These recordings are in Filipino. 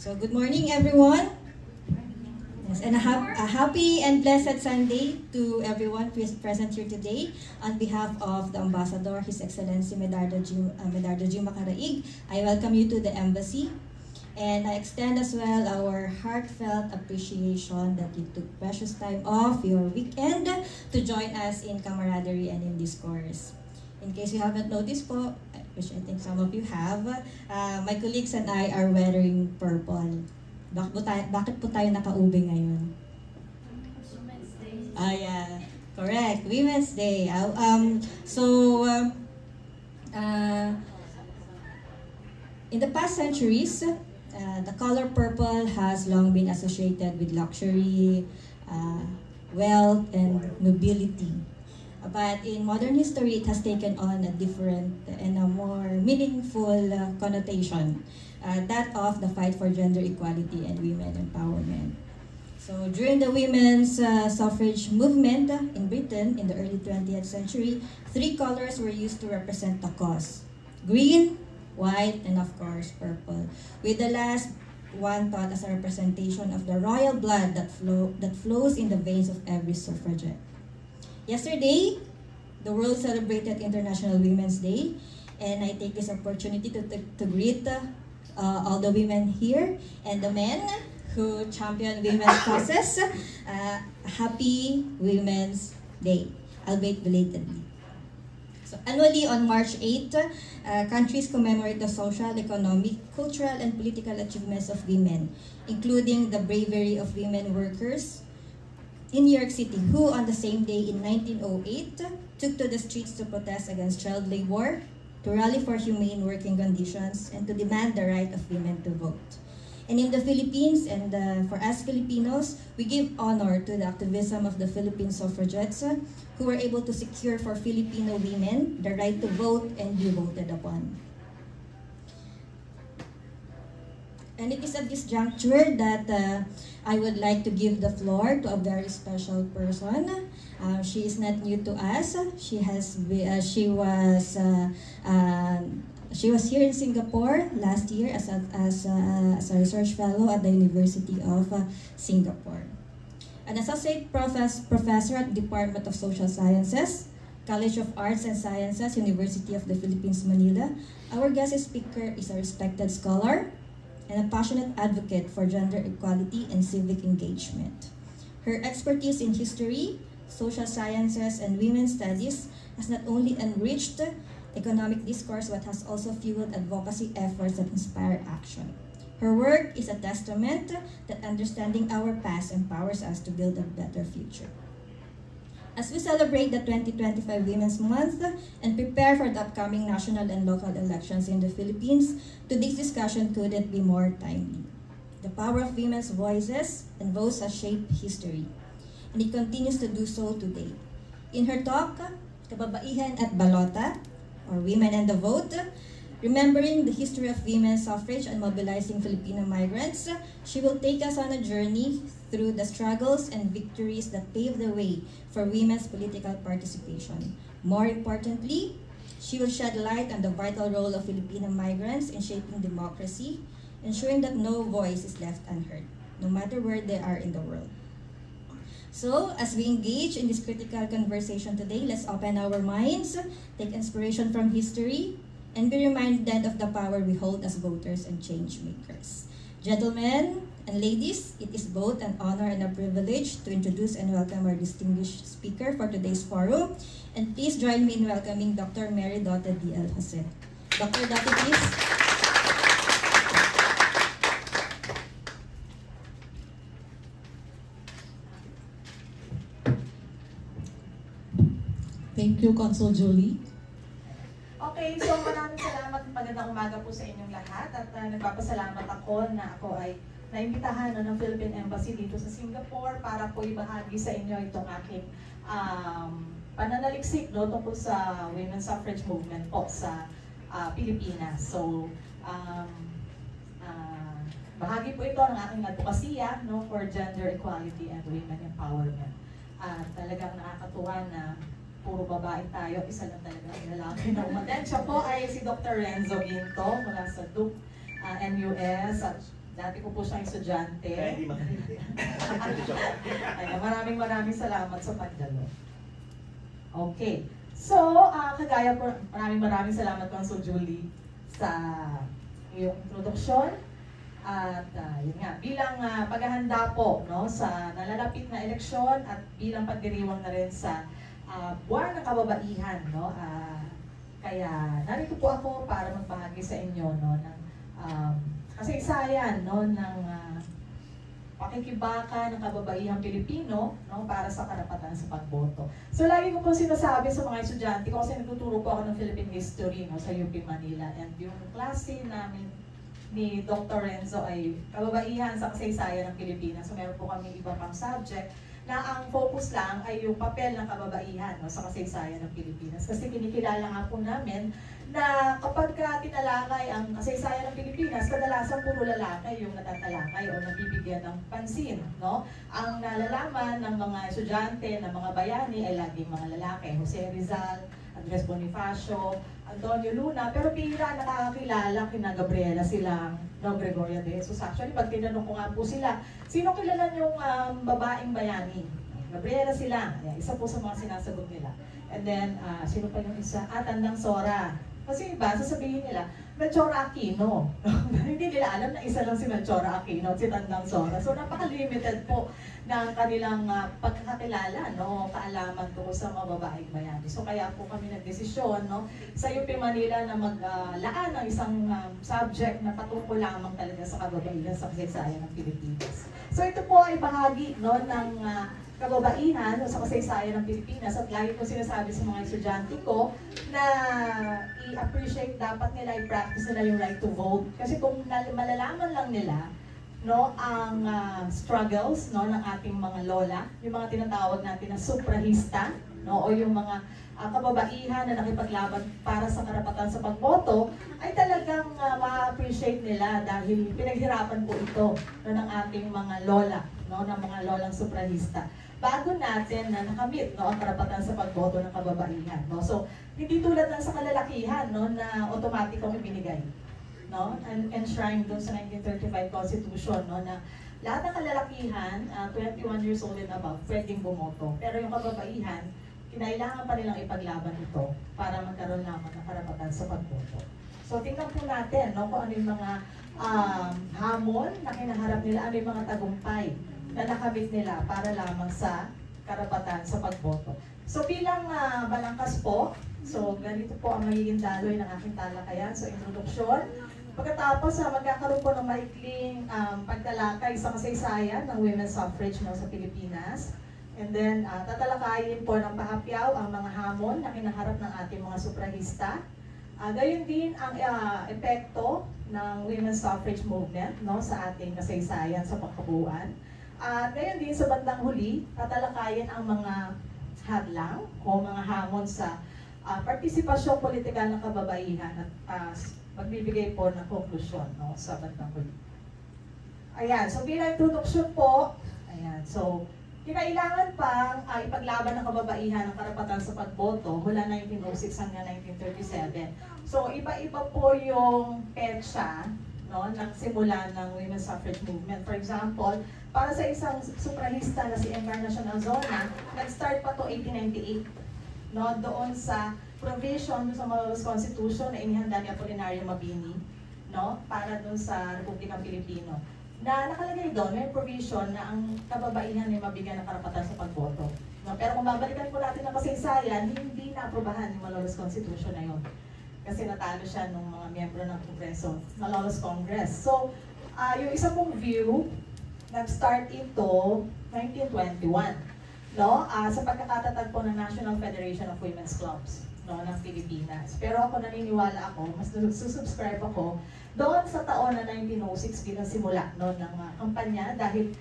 So good morning, everyone. Yes, and a happy and blessed Sunday to everyone who is present here today. On behalf of the Ambassador, His Excellency Medardo G. Macaraig, I welcome you to the Embassy. And I extend as well our heartfelt appreciation that you took precious time off your weekend to join us in camaraderie and in discourse. In case you haven't noticed po, which I think some of you have, my colleagues and I are wearing purple. Bakit po tayo naka-ube ngayon? Women's Day. Yeah, correct. Women's Day. In the past centuries, the color purple has long been associated with luxury, wealth, and nobility. But in modern history, it has taken on a different and a more meaningful connotation, that of the fight for gender equality and women empowerment. So during the women's suffrage movement in Britain in the early 20th century, 3 colors were used to represent the cause: green, white, and of course purple, with the last one thought as a representation of the royal blood that flows in the veins of every suffragette. Yesterday, the world celebrated International Women's Day, and I take this opportunity to greet all the women here and the men who champion women's causes. Happy Women's Day, albeit belatedly. So annually on March 8, countries commemorate the social, economic, cultural, and political achievements of women, including the bravery of women workers in New York City, who on the same day in 1908 took to the streets to protest against child labor, to rally for humane working conditions, and to demand the right of women to vote. And in the Philippines, and for us Filipinos, we give honor to the activism of the Philippine suffragettes who were able to secure for Filipino women the right to vote and be voted upon. And it is at this juncture that I would like to give the floor to a very special person. She is not new to us. She was here in Singapore last year as a research fellow at the University of Singapore. An associate professor at the Department of Social Sciences, College of Arts and Sciences, University of the Philippines, Manila. Our guest speaker is a respected scholar and a passionate advocate for gender equality and civic engagement. Her expertise in history, social sciences, and women's studies has not only enriched economic discourse but has also fueled advocacy efforts that inspire action. Her work is a testament that understanding our past empowers us to build a better future. As we celebrate the 2025 Women's Month and prepare for the upcoming national and local elections in the Philippines, today's discussion couldn't be more timely. The power of women's voices and votes has shaped history, and it continues to do so today. In her talk, Kababaihan at Balota, or Women and the Vote, remembering the history of women's suffrage and mobilizing Filipino migrants, she will take us on a journey through the struggles and victories that paved the way for women's political participation. More importantly, she will shed light on the vital role of Filipino migrants in shaping democracy, ensuring that no voice is left unheard, no matter where they are in the world. So, as we engage in this critical conversation today, let's open our minds, take inspiration from history, and be reminded of the power we hold as voters and change makers. Gentlemen and ladies, it is both an honor and a privilege to introduce and welcome our distinguished speaker for today's forum. And please join me in welcoming Dr. Mary Dote D.L. Jose. Dr. Dote, please. Thank you, Consul Julie. Okay, so maraming salamat. Magandang umaga po sa inyong lahat. At nagpapasalamat ako na ako ay naimbitahan ng Philippine Embassy dito sa Singapore para po ibahagi sa inyo itong aking pananaliksik tungkol sa women's suffrage movement po sa Pilipinas. So, bahagi po ito ng aking advokasya for gender equality and women empowerment. At talagang nakakatuwa na puro babae tayo, isa lang talaga ang lalaki na umaten. Siya po ay si Dr. Renzo Ginto mula sa Duke NUS at Dati ko po siyang estudyante. Kaya hindi makahindi. Kaya maraming salamat sa pagdalo. Okay. So, kagaya po, maraming salamat Consul Julie sa iyong introduksyon. At yun nga, bilang paghahanda po no, sa nalalapit na eleksyon at bilang pagdiriwang na rin sa buwan ng kababaihan. No, kaya narito po ako para magbahagi sa inyo no, ng kasaysayan no, ng pakikibaka ng kababaihang Pilipino no, para sa karapatan sa pagboto. So lagi ko po sinasabi sa mga estudyante ko kasi nagtuturo po ako ng Philippine History no, sa UP Manila, and yung klase namin ni Dr. Renzo ay kababaihan sa kasaysayan ng Pilipinas. So meron po kami iba pang subject na ang focus lang ay yung papel ng kababaihan no, sa kasaysayan ng Pilipinas. Kasi kinikilala nga po namin na kapag tinalakay ang kasaysayan ng Pilipinas, kadalasan puro lalaki yung natatalakay o nabibigyan ng pansin. No? Ang nalalaman ng mga estudyante, ng mga bayani ay laging mga lalaki. Jose Rizal, Andres Bonifacio, Antonio Luna, pero bihira nakakakilala kina Gabriela Silang, no, Gregoria de Jesus. Actually, pag tinanong ko nga po sila, sino kilala yung babaeng bayani? Gabriela Silang, isa po sa mga sinasagot nila. And then, sino pa yung isa? Tandang Sora. Kasi iba, sasabihin nila, Melchora Aquino. Hindi nila alam na isa lang si Melchora Aquino at si Tandang Sora. So, napaka-limited po ng kanilang pagkakakilala, no, kaalaman ko sa mga babaeng bayani. So, kaya po kami nagdesisyon no, sa UP Manila na maglaan ng isang subject na patungkol lamang talaga sa kababaihan sa kasaysayan ng Pilipinas. So, ito po ay bahagi no, ng kababaihan sa kasaysayan ng Pilipinas, at lagi ko sinasabi sa mga estudyante ko na i-appreciate dapat nila, i-practice nila yung right to vote. Kasi kung malalaman lang nila no, ang struggles no, ng ating mga lola, yung mga tinatawag natin na suprahista, no, o yung mga kababaihan na nakipaglaban para sa karapatan sa pagboto, ay talagang ma-appreciate nila dahil pinaghirapan po ito no, ng ating mga lola, no, ng mga lolang suprahista, bago natin na nakamit no, ang karapatan sa pagboto ng kababaihan. No? So, hindi tulad ng sa kalalakihan no, na automatikong ibinigay. No? Enshrined doon sa 1935 Constitution no, na lahat ng kalalakihan, 21 years old and above, pwedeng bumoto. Pero yung kababaihan, kinailangan pa nilang ipaglaban ito para magkaroon lamang ng karapatan sa pagboto. So, tingnan po natin no, kung ano yung mga hamon na kinaharap nila, ano yung mga tagumpay na nakamit nila para lamang sa karapatan sa pagboto. So bilang balangkas po, so ganito po ang magiging daloy ng aking talakayan. So introduksyon. Pagkatapos magkakaroon po ng maikling pagtalakay sa kasaysayan ng women's suffrage no, sa Pilipinas. And then tatalakayin po ng pahapyaw ang mga hamon na kinaharap ng ating mga suprahista. Gayon din ang epekto ng women's suffrage movement no, sa ating kasaysayan sa pagkabuuan. At ngayon din sa bandang huli, tatalakayin ang mga hadlang o mga hamon sa partisipasyong politikal ng kababaihan at magbibigay po ng konklusyon no, sa bandang huli. Ayan, so bilang introduction po, ayan, so kinailangan pang ipaglaban ng kababaihan ang karapatan sa pagboto mula 1906 hanggang 1937. So iba-iba po yung petsa no, ng simula ng women's suffrage movement. For example, para sa isang suprahista na si Encarnacion Alzona, nag-start pa to 1898. No, doon sa provision doon sa Malolos Constitution na inihanda ni Apolinario Mabini, no, para doon sa Republikang Pilipino. Na nakalagay doon, may provision na ang kababaihan ay mabigyan ng karapatan sa pagboto. No, pero kung babalikan po natin ang kasaysayan, hindi na-aprobahan yung Malolos Constitution na yun. Kasi natalo siya ng mga miyembro ng Kongreso, Malolos Congress. So, yung isa pong view, nag-start ito 1921, no? Sa pagkakatatag po ng National Federation of Women's Clubs no, ng Pilipinas. Pero ako naniniwala ako, mas susubscribe ako doon sa taon na 1906 bilang simula no, ng kampanya dahil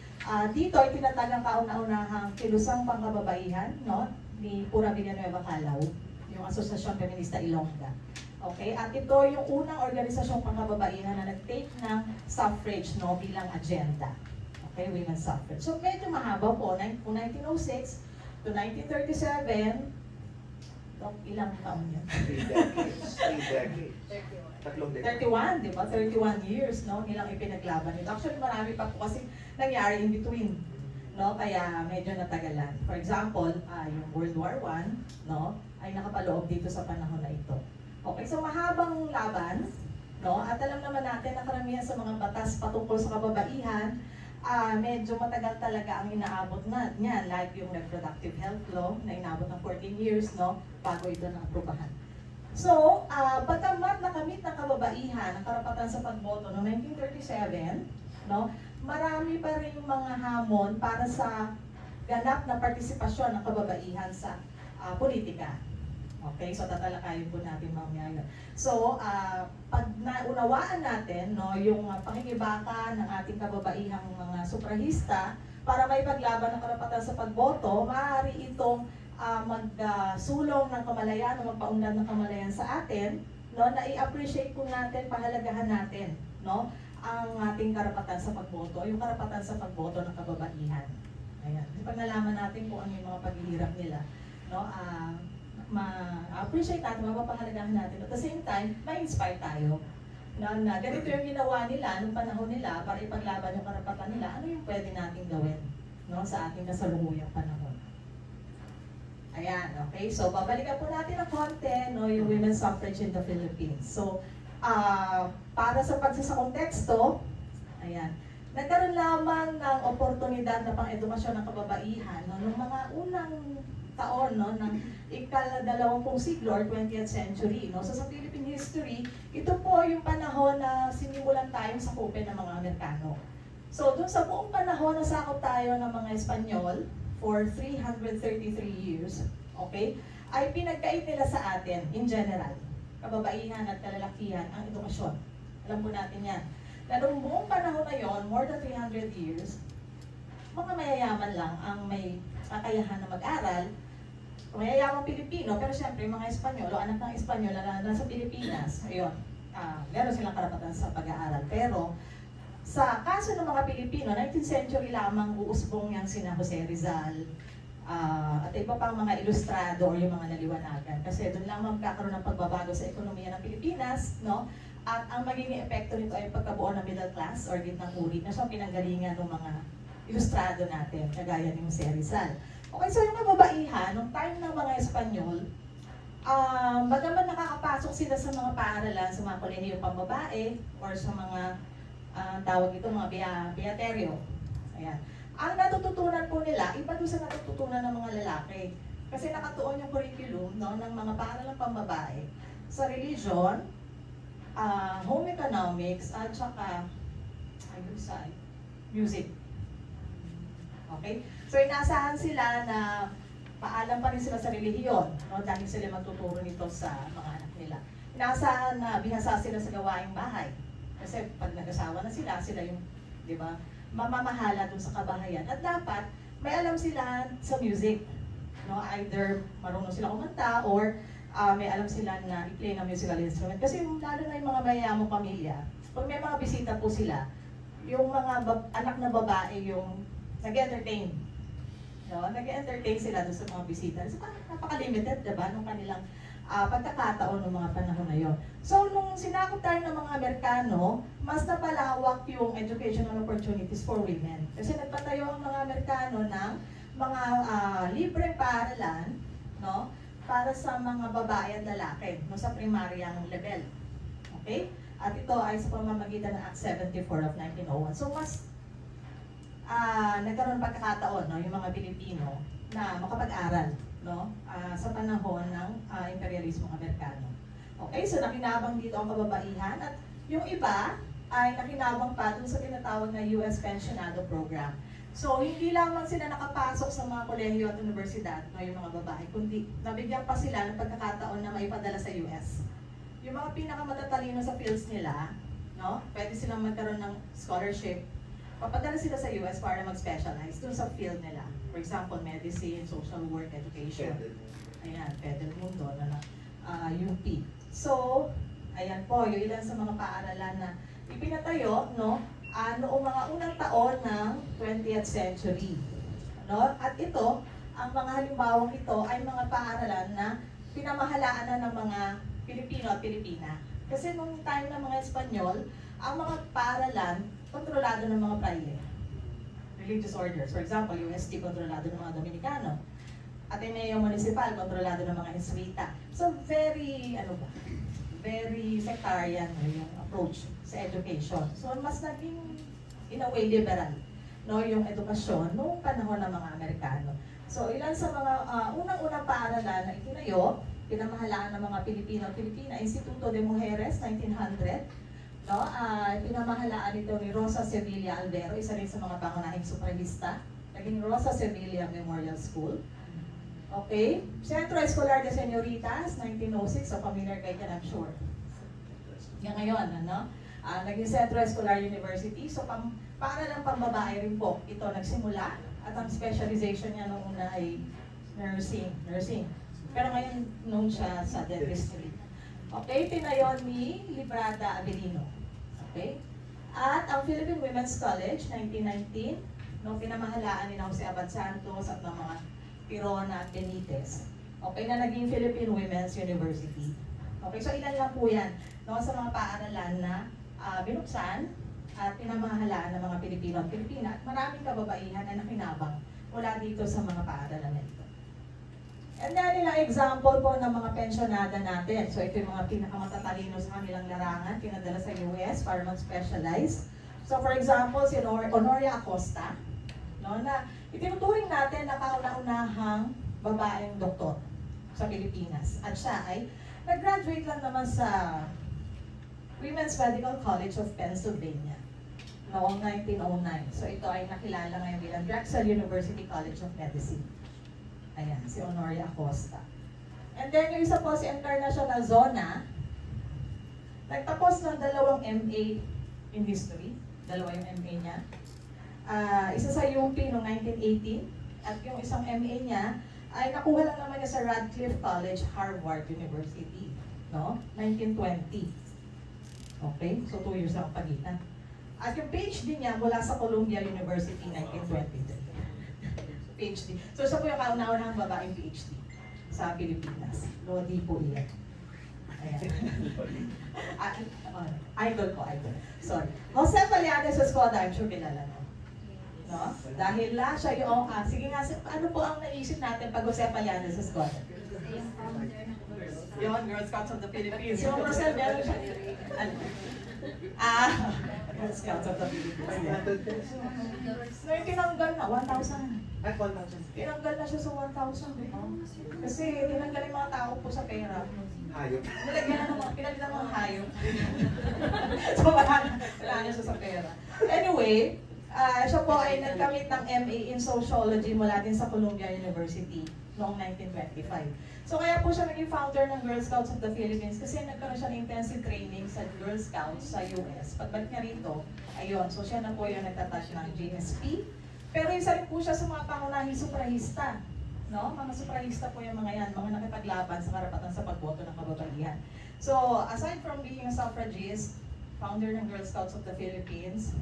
dito ay tinatag ang kauna-unahang kilusang pangkababaihan no, ni Pura Villanueva Calao, yung Asosasyon Feminista Ilongga. Okay, at ito yung unang organisasyong pangkababaihan na nag-take ng suffrage no, bilang agenda. Okay, women's suffrage. So medyo mahaba po, kung 1906 to 1937, Ilang taon yan? 3 decades. 3 decades. 31, di ba? 31 years, no? Nilang ipinaglaban ito. Actually, marami pa po kasi nangyari in between, no? Kaya medyo natagalan. For example, yung World War I, no? Ay nakapaloob dito sa panahon na ito. Okay, so mahabang laban, no? At alam naman natin na karamihan sa mga batas patungkol sa kababaihan, medyo matagal talaga ang inaabot na niyan, like yung reproductive health law na inabot ng 14 years, no? Bago ito na-aprobahan. So, pagkamat nakamit ng kababaihan ang karapatan sa pagboto noong 1937, no, marami pa rin mga hamon para sa ganap na partisipasyon ng kababaihan sa politika. Okay, so tatalakayin po natin mamaya yun. So, pag naunawaan natin, no, yung pangingibaka ng ating kababaihang mga sufrahista para may paglaban ng karapatan sa pagboto, maaari itong magsulong ng kamalayan o magpaunlad ng kamalayan sa atin, no, na i-appreciate po natin, pahalagahan natin, no, ang ating karapatan sa pagboto, yung karapatan sa pagboto ng kababaihan. Ayan. Pag nalaman natin kung ano yung mga paghihirap nila, no, ma-appreciate natin, mapapahalagahan natin. At the same time, ma-inspire tayo na ganito yung ginawa nila nung panahon nila para ipaglaban yung karapatan nila, ano yung pwede natin gawin, no, sa ating kasalukuyang panahon. Ayan, okay. So, babalikan po natin ang konti, no, yung women's suffrage in the Philippines. So, para sa konteksto, ayan, nagkaroon lamang ng oportunidad na pang-edukasyon ng kababaihan, no, noong mga unang taon, no, ng ika-20 siglo or 20th century. No? So, sa Philippine history, ito po yung panahon na sinimulan tayong sakupin ng mga Amerikano. So, dun sa buong panahon na sakop tayo ng mga Espanyol, for 333 years, okay, ay pinagkait nila sa atin, in general, kababaihan at kalalakihan, ang edukasyon. Alam po natin yan. Na noong buong panahon na yon, more than 300 years, mga mayayaman lang ang may kakayahan na mag-aral, mayayamang Pilipino, pero siyempre mga Espanyol o anak ng Espanyol na nasa Pilipinas, ayun, meron silang karapatan sa pag-aaral. Pero, sa kaso ng mga Pilipino, 19th century lamang uusbong yang sina Jose Rizal at iba pang mga ilustrado o yung mga naliwanagan. Kasi doon lang magkakaroon ng pagbabago sa ekonomiya ng Pilipinas, no? At ang magiging epekto nito ay pagkabuo ng middle class or gitnang uri na siyang pinanggalingan ng mga ilustrado natin, kagaya ni Jose Rizal. Okay, so yung kababaihan, nung time ng mga Espanyol, bagaman nakakapasok sila sa mga paaralan, sa mga kolehiyong pambabae or sa mga tawag ito mga beaterio. Ayan. Ang natututunan po nila, iba doon sa natututunan ng mga lalaki. Kasi nakatuon yung curriculum, no, ng mga paaralang pambabae sa religion, home economics, at saka music. Okay? So inaasahan sila na paalam pa rin sila sa relihiyon, no, dahil sila magtuturo nito sa mga anak nila. Inaasahan na bihasa sila sa gawaing bahay. Kasi pag nag-asawa na sila yung, di ba, mamamahala dun sa kabahayan. At dapat, may alam sila sa music. No? Either marunong sila kumanta or may alam sila na i-play ng musical instrument. Kasi lalo na yung mga mayayamang pamilya, pag may mga bisita po sila, yung mga anak na babae yung nag-entertain. No? Nag-entertain sila dun sa mga bisita. So, napaka-limited, diba, nung kanilang pagkakataon ng mga panahon na yon. So, nung sinakop tayo ng mga Amerikano, mas napalawak yung educational opportunities for women. Kasi nagpatayo ang mga Amerikano ng mga libreng paaralan, no, para sa mga babae at lalaki, no, sa primaryang level. Okay? At ito ay sa pamamagitan ng Act 74 of 1901. So, mas nagkaroon pagkakataon, no, yung mga Pilipino na makapag-aral, no, sa panahon ng imperialismo Amerikano. Okay, so nakinabang dito ang kababaihan at yung iba ay nakinabang pa dun sa tinatawag na US Pensionado Program. So, hindi lamang sila nakapasok sa mga kolehiyo at universidad, no, yung mga babae, kundi nabigyan pa sila ng pagkakataon na maipadala sa US. Yung mga pinakamatatalino sa fields nila, no, pwede silang magkaroon ng scholarship, papadala sila sa US para mag-specialize dun sa field nila. For example, medicine, social work, education. Ayan, Pedal Mundo, UP. So, ayan po, yung ilan sa mga paaralan na ipinatayo, no, noong mga unang taon ng 20th century. No? At ito, ang mga halimbawang ito ay mga paaralan na pinamahalaan na ng mga Pilipino at Pilipina. Kasi nung time ng mga Espanyol, ang mga paaralan, kontrolado ng mga praile. Religious orders. For example, UST, kontrolado ng mga Dominicano. Ateneo Municipal, kontrolado ng mga Jesuita. So, very sectarian yung approach sa education. So, mas naging, in a way, liberal, no, yung edukasyon noong panahon ng mga Amerikano. So, ilan sa mga unang-unang paaralan na itinayo, pinamahalaan ng mga Pilipino at Pilipina, Instituto de Mujeres, 1900, no? Pinamahalaan ito ni Rosa Sevilla Albero, isa rin sa mga pangunahing sufragista, naging Rosa Sevilla Memorial School. Okay, Centro Escolar de Señoritas, 1906, so familiar kayo yan, I'm sure. Yan ngayon, ano? Naging Centro Escolar University, so para lang pambabae rin po ito nagsimula, at ang specialization niya noong una ay nursing. Pero ngayon, known siya sa dentistry. Okay, tinayo ni Librada Avelino. Okay? At ang Philippine Women's College, 1919, no, pinamahalaan ni Jose Abad Santos at ng mga Tirona at Benitez. Okay, na naging Philippine Women's University. Okay, so ilan lang po yan, no, sa mga paaralan na binuksan at pinamahalaan ng mga Pilipino at Pilipina. At maraming kababaihan na nakinabang mula dito sa mga paaralan na ito. And then, ilang example po ng mga pensionada natin. So, ito yung mga pinakamatatalino sa kanilang larangan, pinadala sa US para mag-specialize. So, for example, si Honoria Acosta, no, na itinuturing natin na kauna-unahang babaeng doktor sa Pilipinas. At siya ay nag-graduate lang naman sa Women's Medical College of Pennsylvania noong 1909. So, ito ay nakilala ngayon bilang Drexel University College of Medicine. Ayan, si Honoria Acosta. And then, yung isa po si Encarnacion Zona, nagtapos ng 2 MA in History. 2 yung MA niya. Isa sa UP noong 1918. At yung isang MA niya, ay nakuha lang naman niya sa Radcliffe College, Harvard University. No? 1920. Okay? So, 2 years ang pagitan. At yung PhD niya mula sa Columbia University, 1923. PhD. So, siya po yung kauna-unahang babaeng PhD sa Pilipinas. Lodi po iyan. Ayan. Idol ko, idol. Sorry. Jose Pallanes Escoda, I'm sure kilala mo. No? Dahil siya yung, sige nga, ano po ang naisip natin pag Jose Pallanes Escoda? Yung Girl Scouts of the Philippines. Yung Rosel, meron siya. Girl Scouts of the Philippines. So, yung tinanggal na, 1,000. Ay, 1,000. Tinanggal na siya sa 1,000. Kasi tinanggal yung mga tao po sa pera. Hayop. Nilagyan na naman, pinalitan ng mga hayop. So, wala na siya sa pera. Anyway, siya po ay nagkamit ng MA in Sociology mula din sa Columbia University noong 1925. So kaya po siya naging founder ng Girl Scouts of the Philippines kasi nagkaroon siya ng intensive training sa Girl Scouts sa US. Pagbalik niya rito, ayun, so siya na po yung nagtatouch ng GSP. Pero isa rin po siya sa mga pangunahing suprahista. No? Mga suprahista po yung mga yan, mga nakipaglaban sa karapatan sa pagboto ng kababaihan. So aside from being a suffragist, founder ng Girl Scouts of the Philippines,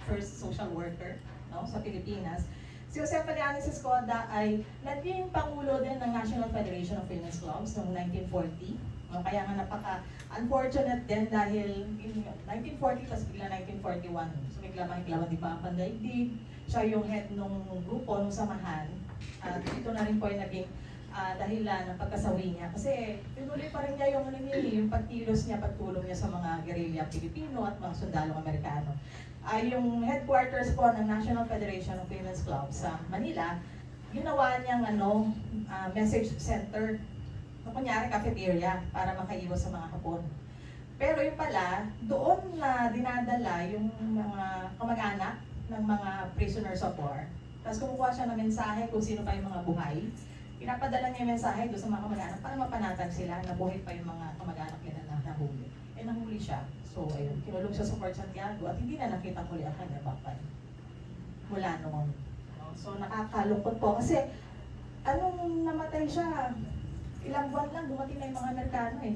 first social worker, no, sa Pilipinas, si Jose Pallanes Escoda ay naging pangulo din ng National Federation of Women's Clubs noong 1940. No, kaya nga napaka-unfortunate din dahil in 1940 tapos bigla 1941. So bigla di pa ang pandaigdig. Siya yung head ng grupo, ng samahan. At ito na rin po ay naging dahilan ng pagkasawi niya. Kasi tinuloy pa rin niya yung pagkilos niya, pagtulong niya sa mga guerrilla Pilipino at mga sundalong Amerikano. Yung headquarters po ng National Federation of Women's Clubs sa Manila, ginawa niyang message center, kunyari cafeteria, para makaiwas sa mga Hapon. Pero yung pala, doon na dinadala yung mga kamag-anak ng mga prisoners of war. Tapos kumukuha siya ng mensahe kung sino pa yung mga buhay. Pinapadala niya yung mensahe doon sa mga kamag-anak para mapanatag sila na buhay pa yung mga kamag-anak nila na nahuli. Nahuli siya. So, ayun, kinulong siya sa Fort Santiago at hindi na nakita muli ang kanya bakal mula noon. So, nakakalungkot po kasi anong namatay siya, ilang buwan lang dumating na yung mga Amerikano eh.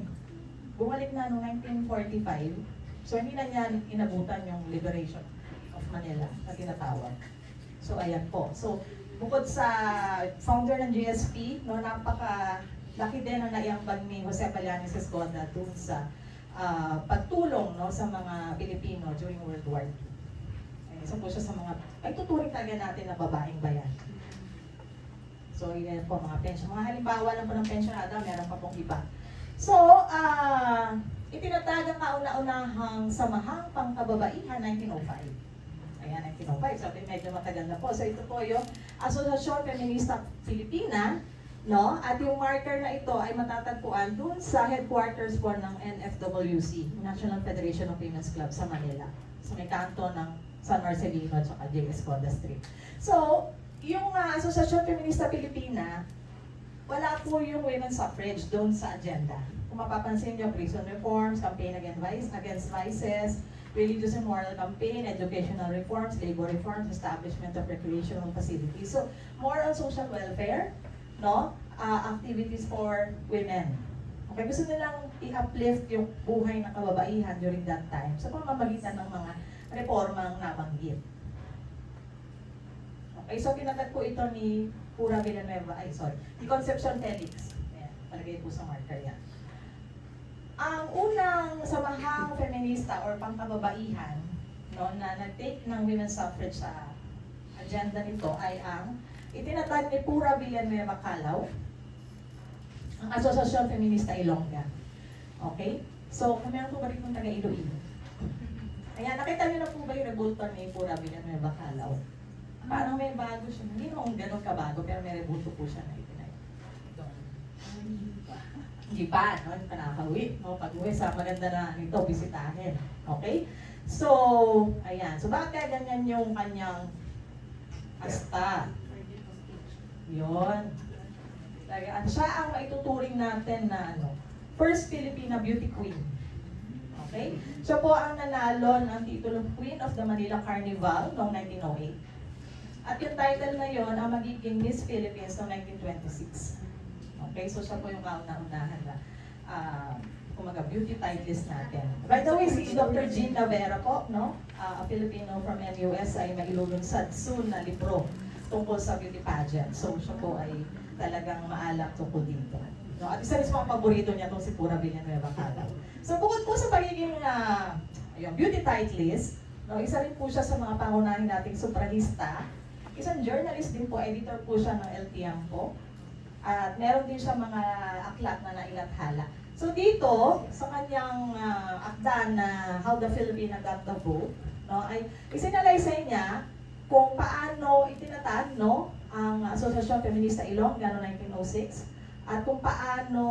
Bumalik na noong 1945. So, hindi na niya inabutan yung liberation of Manila na tinatawag. So, ayan po. So, bukod sa founder ng GSP, no, napaka-laki din ang naiambag ni Jose Balianes Escoda dun sa pagtulong, no, sa mga Pilipino during World War II. Isa po siya sa mga, ay tuturing talaga natin na babaeng bayan. So, yan po mga pension. Mga halimbawa lang po ng pensionada, meron pa pong iba. So, itinatag ang kauna-unahang samahang pangkababaihan 1905. Ayan, 1905. So, medyo matagal na po. So, ito po yung Asociación Feminista Filipina, no? At yung marker na ito ay matatagpuan dun sa headquarters po ng NFWC, National Federation of Women's Club sa Manila. Sa may kanto ng San Marcelino at saka J. Escoda Street. So, yung Asociación Feminista Filipina, wala po yung women's suffrage doon sa agenda. Kung mapapansin nyo, prison reforms, campaign against vices, religious and moral campaign, educational reforms, labor reforms, establishment of recreational facilities. So, more on social welfare, no? Activities for women. Okay, gusto nilang i-uplift yung buhay ng kababaihan during that time sa pamamagitan ng mga reformang nabanggit. Okay, so kinatag po ito ni Pura Villanueva, ni Concepcion Felix. Ayan, palagay po sa marker yan. Ang unang samahang feminista or pangkababaihan, no, na nag-take ng women's suffrage sa agenda nito ay ang itinatag ni Pura Villanueva Calao, ang Asociación Feminista Ilongga. Okay? So, kung meron po ba rin kung taga-Iloilo? Ayan, nakita niyo na po ba yung rebulto ni Pura Villanueva Calao? Parang may bago siya. Hindi naman ganun kabago, pero may rebulto po siya na itinayo. Hindi pa, no? Hindi pa nakakauwi. No? Pag-uwi sa maganda na nito, bisitahin. Okay? So, ayan. So, bakit kaya ganyan yung kanyang asta? Yun. At siya ang maituturing natin na first Filipina beauty queen. Okay? Siya po ang nanalo ng titulong Queen of the Manila Carnival noong 1908. At yung title na yon ang magiging Miss Philippines noong 1926. Okay? So siya po yung kauna-unahan na beauty titleist natin. By the way, si Dr. Jean Navera po, no? A Filipino from NUS ay mailulunsad soon na libro tungkol sa beauty pageant. So siya po ay talagang maalak tungkol dito. No? At isa rin sa mga paborito niya itong si Pura Villanueva Calao. So bukod po sa pagiging beauty titleist, no, isa rin po siya sa mga pangunahin nating suprahista. Isang journalist din po, editor po siya ng El Tiempo. At meron din siya mga aklat na nailathala. So dito, sa kanyang akda na How the Filipina Got the Vote, no, ay isinalaysay niya kung paano itinatag, no, ang Asociación Feminista Ilongga noong 1906 at kung paano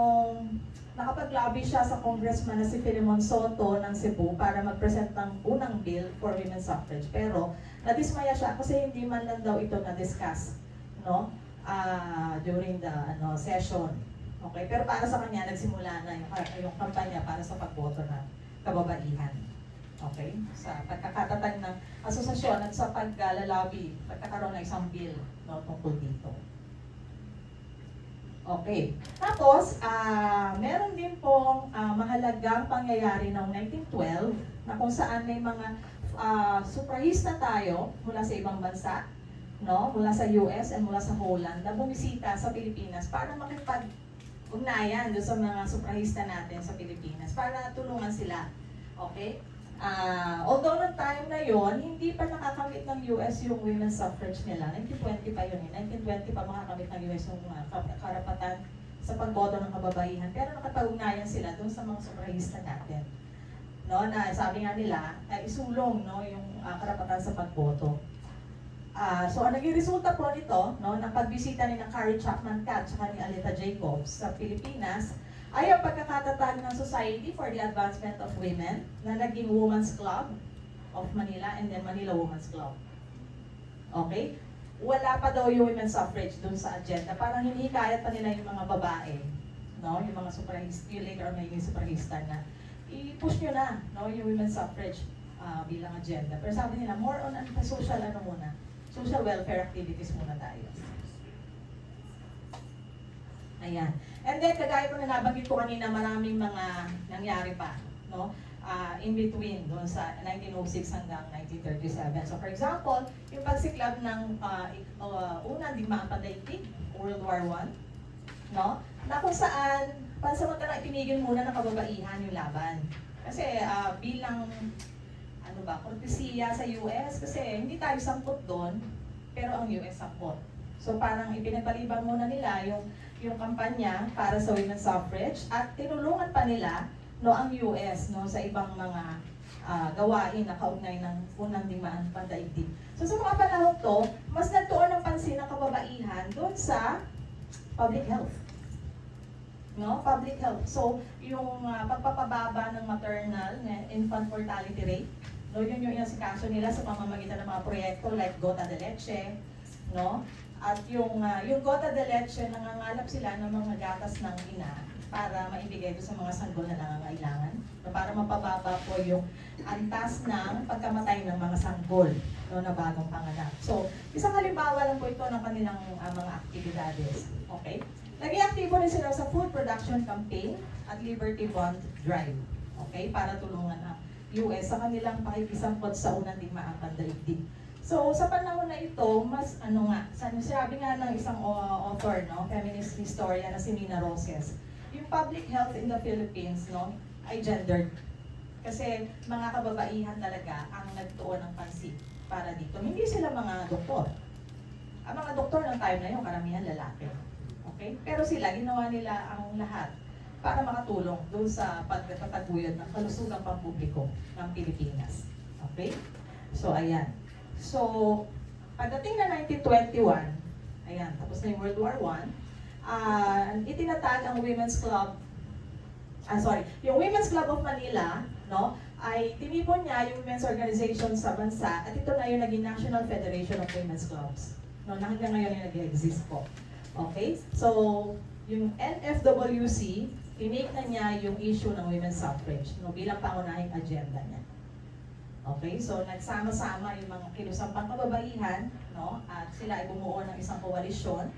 nakapag-lobby siya sa congressman na si Filemon Soto ng Cebu para mag-present ng unang bill for women's suffrage. Pero nadismaya siya kasi hindi man lang daw ito na-discuss, no, during the session. Okay, pero para sa kanya nagsimula na yung kampanya para sa pagboto ng kababaihan. Okay? Sa pagkakatatag ng asosasyon at sa paglalobby, pagkakaroon ng isang bill, no, tungkol dito. Okay. Tapos, meron din pong mahalagang pangyayari noong 1912 na kung saan may mga suprahista tayo mula sa ibang bansa, no, mula sa US and mula sa Holland na bumisita sa Pilipinas para makipag-ugnayan doon sa mga suprahista natin sa Pilipinas para tulungan sila. Okay? Although noong time na yon, hindi pa nakakamit ng US yung women's suffrage nila. 1920 pa yun eh. 1920 pa makakamit ng US yung karapatan sa pagboto ng kababaihan. Pero nakapag-ugnayan sila doon sa mga suprahista natin. No, na sabi nga nila, isulong, no, yung karapatan sa pagboto. So ang naging resulta po nito, no, ng pagbisita ni Carrie Chapman Catt at ni Aleta Jacobs sa Pilipinas, ay ang pagkakatatag ng Society for the Advancement of Women na naging Women's Club of Manila and then Manila Women's Club. Okay? Wala pa daw yung women's suffrage dun sa agenda. Parang hinihikayat pa nila yung mga babae, no? Yung mga suprahista, yung later on magiging suprahista na i-push nyo na, no, yung women's suffrage bilang agenda. Pero sabi nila, more on social muna, social welfare activities muna tayo. Ayan. And then, kagaya po na nabanggit ko kanina, maraming mga nangyari pa. No? in between doon sa 1906 hanggang 1937. So for example, yung pagsiklab ng unang digmaang pandaigdig, World War I, no? Na kung saan pansamantalang itinigil muna ng kababaihan yung laban. Kasi bilang kortesiya sa US, kasi hindi tayo sangkot doon, pero ang US sangkot. So parang ipinagpaliban muna nila yung kampanya para sa women's suffrage at tinulungan pa nila ang US sa ibang mga gawain na kaugnay ng unang digmaang pandaigdig. So sa mga panahon to, mas nagtuon ng pansin ng kababaihan doon sa public health. Public health. So yung pagpapababa ng maternal infant mortality rate, yun yung inasikaso nila sa pamamagitan ng mga proyekto like Gota de Leche, at yung Gota de Leche, nangangalap sila ng mga gatas ng ina para maibigay doon sa mga sanggol na nangangailangan, para mapababa po yung antas ng pagkamatay ng mga sanggol na bagong panganak. So, isang halimbawa lang po ito ng kanilang mga aktibidades. Okay? Naging aktibo rin sila sa food production campaign at Liberty Bond Drive. Okay? Para tulungan ang US sa kanilang pakikisangkot sa unang digmaang pandaigdig. So, sa panahon na ito, mas sabi nga ng isang author, feminist historian na si Nina Roses, yung public health in the Philippines, ay gendered. Kasi mga kababaihan talaga ang nagtuon ng pansin para dito. Hindi sila mga doktor. Ang mga doktor ng time na yun, karamihan lalaki. Okay? Pero sila, ginawa nila ang lahat para makatulong doon sa pagtataguyod ng kalusugang pampubliko ng Pilipinas. Okay? So, ayan. So, pagdating na 1921, ayan, tapos na yung World War I, itinatag ang yung Women's Club of Manila, ay tinipon niya yung women's organization sa bansa at ito na yung naging National Federation of Women's Clubs. Na hanggang ngayon yung nag-exist po. Okay? So, yung NFWC, tinake na niya yung issue ng women's suffrage bilang pangunahing agenda niya. Okay? So, nagsama-sama yung mga kilusampang kababaihan, at sila ay bumuo ng isang koalisyon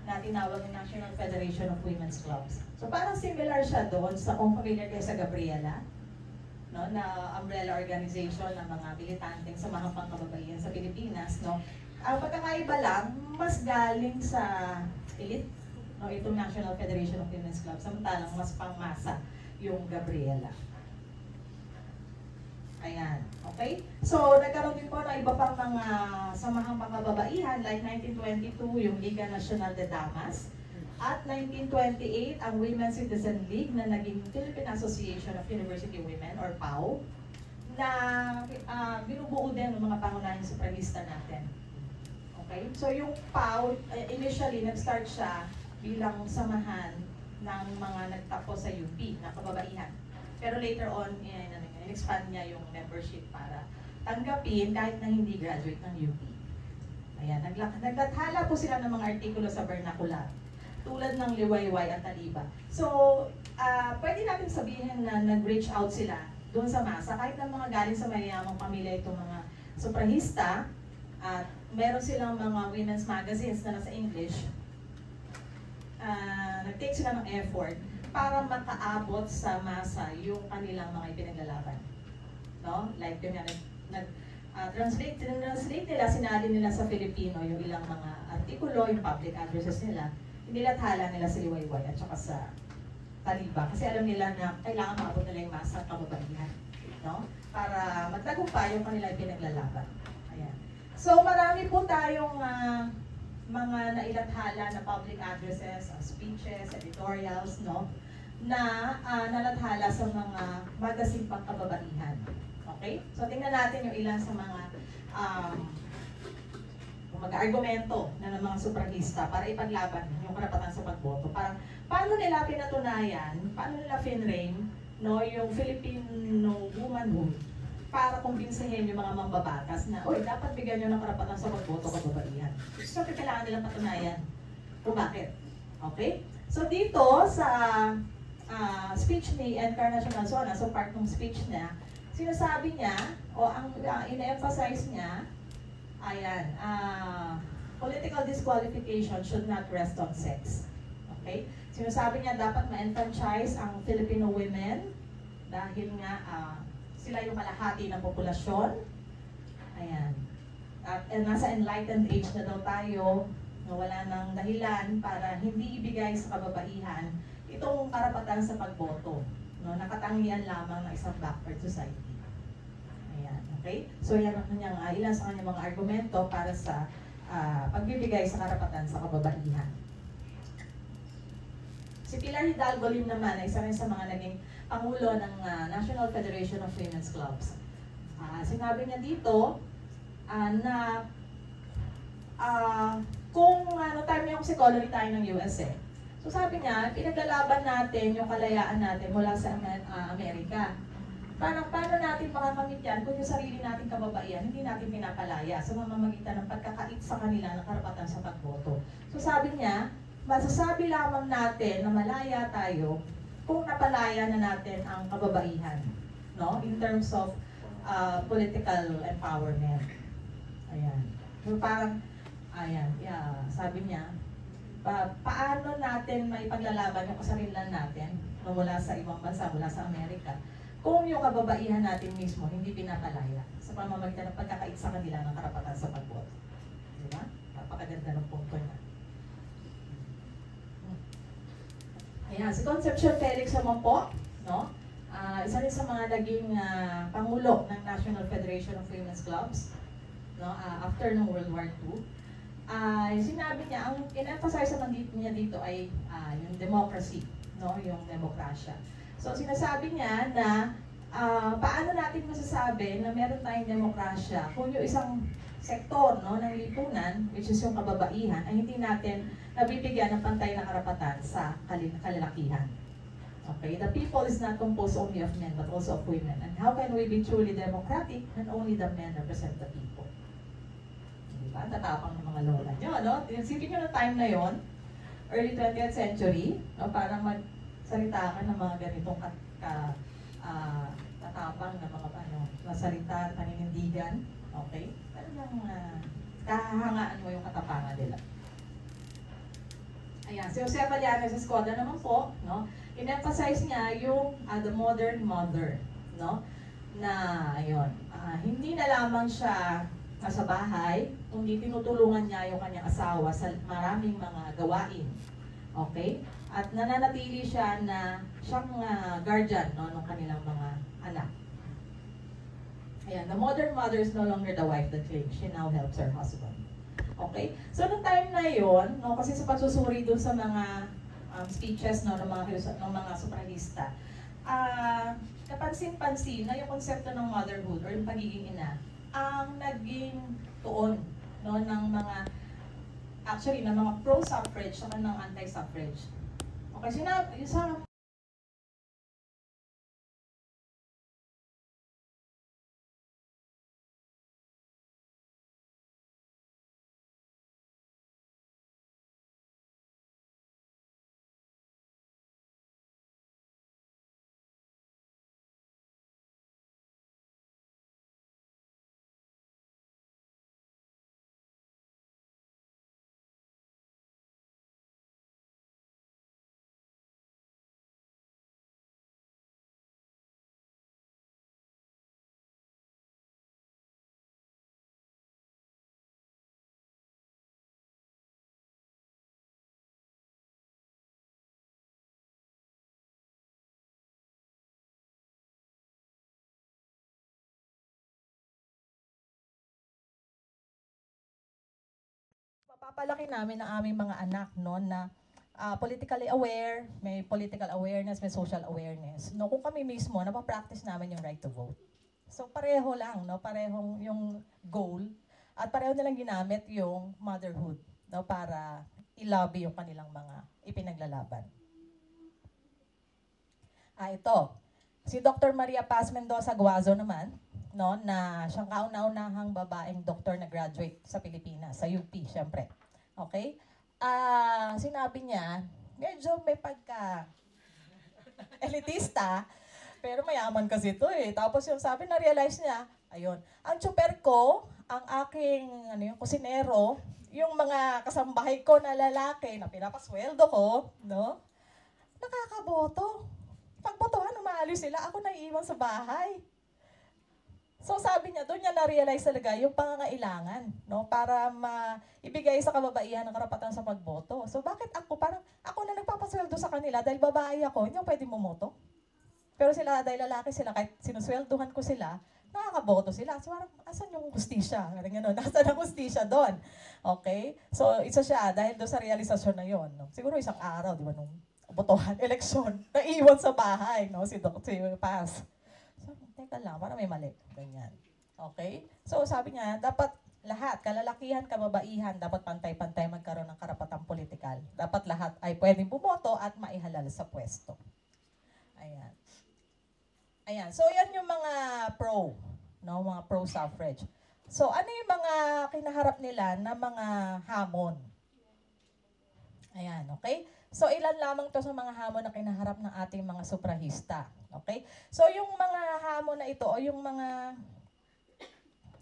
na tinawag ng National Federation of Women's Clubs. So parang similar siya doon sa, kung familiar kayo sa Gabriela, na umbrella organization ng mga militanteng samahang pangkababaihan sa Pilipinas. Ang pagkakaiba lang, mas galing sa elite, itong National Federation of Women's Clubs, samantalang mas pangmasa yung Gabriela. Ayan, okay? So, nagkaroon din po ng iba pang mga samahang pangkababaihan like 1922, yung Liga Nacional de Damas, at 1928, ang Women's Citizen League na naging Philippine Association of University Women, or PAW, na binubuo din ng mga pangunahing supremista natin. Okay? So, yung PAW, initially, nag-start siya bilang samahan ng mga nagtapos sa UP na kababaihan. Pero later on, in-expand niya yung membership para tanggapin kahit na hindi graduate ng UP. Ayan, naglathala po sila ng mga artikulo sa vernacular, tulad ng liwayway at taliba. So, pwede natin sabihin na nag-reach out sila doon sa masa, kahit na mga galing sa mayayamang pamilya itong mga sufrahista, at meron silang mga women's magazines na nasa English. Nag-take sila ng effort para makaabot sa masa yung kanilang mga ipinaglalaban. Like yun nga, translate nila, sinali nila sa Filipino yung ilang mga artikulo, yung public addresses nila, inilathala nila sa liwayway at saka sa taliba. Kasi alam nila na kailangan maabot nila yung masa kababaihan, para magtagumpay yung kanila ipinaglalaban. Ayan. So marami po tayong mga nailathala na public addresses, speeches, editorials, na nalathala sa mga magazine pangkababaihan. Okay? So tingnan natin yung ilan sa mga mag-argumento na ng mga sufragista para ipaglaban yung karapatan sa pagboto. Parang paano nila pinatunayan, paano nila finrame yung Filipino womanhood para kumbinsihin yung mga mambabatas na, oy, dapat bigyan nyo ng karapatan sa pagboto kababaihan. So, kailangan nilang patunayan kung bakit. Okay? So, dito sa speech ni Encarnacion Alzona, so part ng speech niya, sinasabi niya, o ang ina-emphasize niya, ayan, political disqualification should not rest on sex. Okay? Sinasabi niya, dapat ma-enfranchise ang Filipino women dahil nga sila yung kalahati ng populasyon. Ayan. At nasa enlightened age na daw tayo, na wala nang dahilan para hindi ibigay sa kababaihan itong karapatan sa pagboto. No? Nakatangian lamang ng isang backward society. Ayan, okay? So yan ang kanyang, ilan sa kanyang mga argumento para sa pagbibigay sa karapatan sa kababaihan. Si Pilar Hidalgo Lim naman ay isa rin sa mga naging pangulo ng National Federation of Women's Clubs. Sinabi niya dito na kung time niya kung colony tayo ng US eh. So sabi niya, pinaglalaban natin yung kalayaan natin mula sa Amerika. Paano natin makakamit yan kung yung sarili nating kababaihan hindi natin pinapalaya sa mamamagitan ng pagkakait sa kanila ng karapatan sa pagboto. So sabi niya, masasabi lamang natin na malaya tayo kung napalaya na natin ang kababaihan, no? In terms of political empowerment. Ayan. So parang, sabi niya, paano natin maipaglalaban yung kasarilan natin mula sa ibang bansa, mula sa Amerika, kung yung kababaihan natin mismo hindi pinapalaya sa pamamagitan ng pagkakait sa kanila ng karapatan sa pagboto. Diba? Napakaganda ng punto niya. Ayan, si Concepcion Felix naman po, no? Isa rin sa mga naging pangulo ng National Federation of Women's Clubs, no? After ng World War II. Sinabi niya, ang in-emphasize naman niya dito ay yung democracy, no? Yung demokrasya. So sinasabi niya na paano natin masasabi na meron tayong demokrasya kung yung isang sektor, no, ng lipunan, which is yung kababaihan, ay hindi natin nabibigyan ng pantay na karapatan sa kalalakihan. Okay, the people is not composed only of men but also of women. And how can we be truly democratic when only the men represent the people? Diba? Tatapang ng mga lola nyo, no? Isipin nyo na time na yon, early 20th century, no, para magsalita ka ng mga ganitong tatapang na mga salita, paninindigan. Okay? Talagang kahahangaan mo yung katapangan nila. Ayan, si Jose Vallanes Escoda naman po, no? In-emphasize niya yung the modern mother, no? Na, ayun, hindi na lamang siya nasa bahay, kundi tinutulungan niya yung kanyang asawa sa maraming mga gawain. Okay? At nananatili siya na siyang guardian, no, ng kanilang mga anak. Ayan, the modern mother is no longer the wife that claims. She now helps her husband. Okay? So, noong time na yon, no, kasi sa pagsusuri dun sa mga speeches, no, ng mga supralista, napansin-pansin na yung konsepto ng motherhood or yung pagiging ina ang naging tuon, no, ng mga ng mga pro-suffrage at ng anti-suffrage. Okay, sa mapapalaki namin ang aming mga anak, no, na politically aware, may political awareness, may social awareness. No, kung kami mismo, napapractice namin yung right to vote. So pareho lang, no, parehong yung goal at pareho nilang ginamit yung motherhood, no, para i-lobby yung kanilang mga ipinaglalaban. Ito, si Dr. Maria Paz Mendoza Guazo naman, no, na siyang kauna-unahang babaeng doktor na graduate sa Pilipinas, sa UP, syempre. Okay? Sinabi niya, medyo may pagka-elitista, pero mayaman kasi ito eh. Tapos yung sabi, na-realize niya, ayun, ang tsuper ko, ang aking yung kusinero, yung mga kasambahay ko na lalaki na pinapasweldo ko, no, nakakaboto. Pagbotohan, umaalis sila, ako naiiwan sa bahay. So sabi niya, doon niya na-realize talaga yung pangangailangan, no, para maibigay sa kababaihan ng karapatan sa pagboto. So bakit ako, parang ako na nagpapasweldo sa kanila dahil babae ako, hindi ako pwede bumoto. Pero sila, dahil lalaki sila, kahit sinusweldohan ko sila, nakakaboto sila. So parang, asan yung hustisya? Parang gano'n, nasan ang hustisya doon? Okay? So isa siya, dahil doon sa realisasyon na yon, no? Siguro isang araw, di ba, nung botohan, eleksyon, naiwan sa bahay, no, si Paz. So, teka lang, parang may mali. Ganyan. Okay? So, sabi niya, dapat lahat, kalalakihan, kababaihan, dapat pantay-pantay magkaroon ng karapatang politikal. Dapat lahat ay pwedeng bumoto at maihalal sa pwesto. Ayan. Ayan. So, yan yung mga pro, no? Mga pro-suffrage. So, ano yung mga kinaharap nila na mga hamon? Ayan, okay? So, ilan lamang to sa mga hamon na kinaharap ng ating mga suprahista. Okay? So, yung mga hamon na ito o yung mga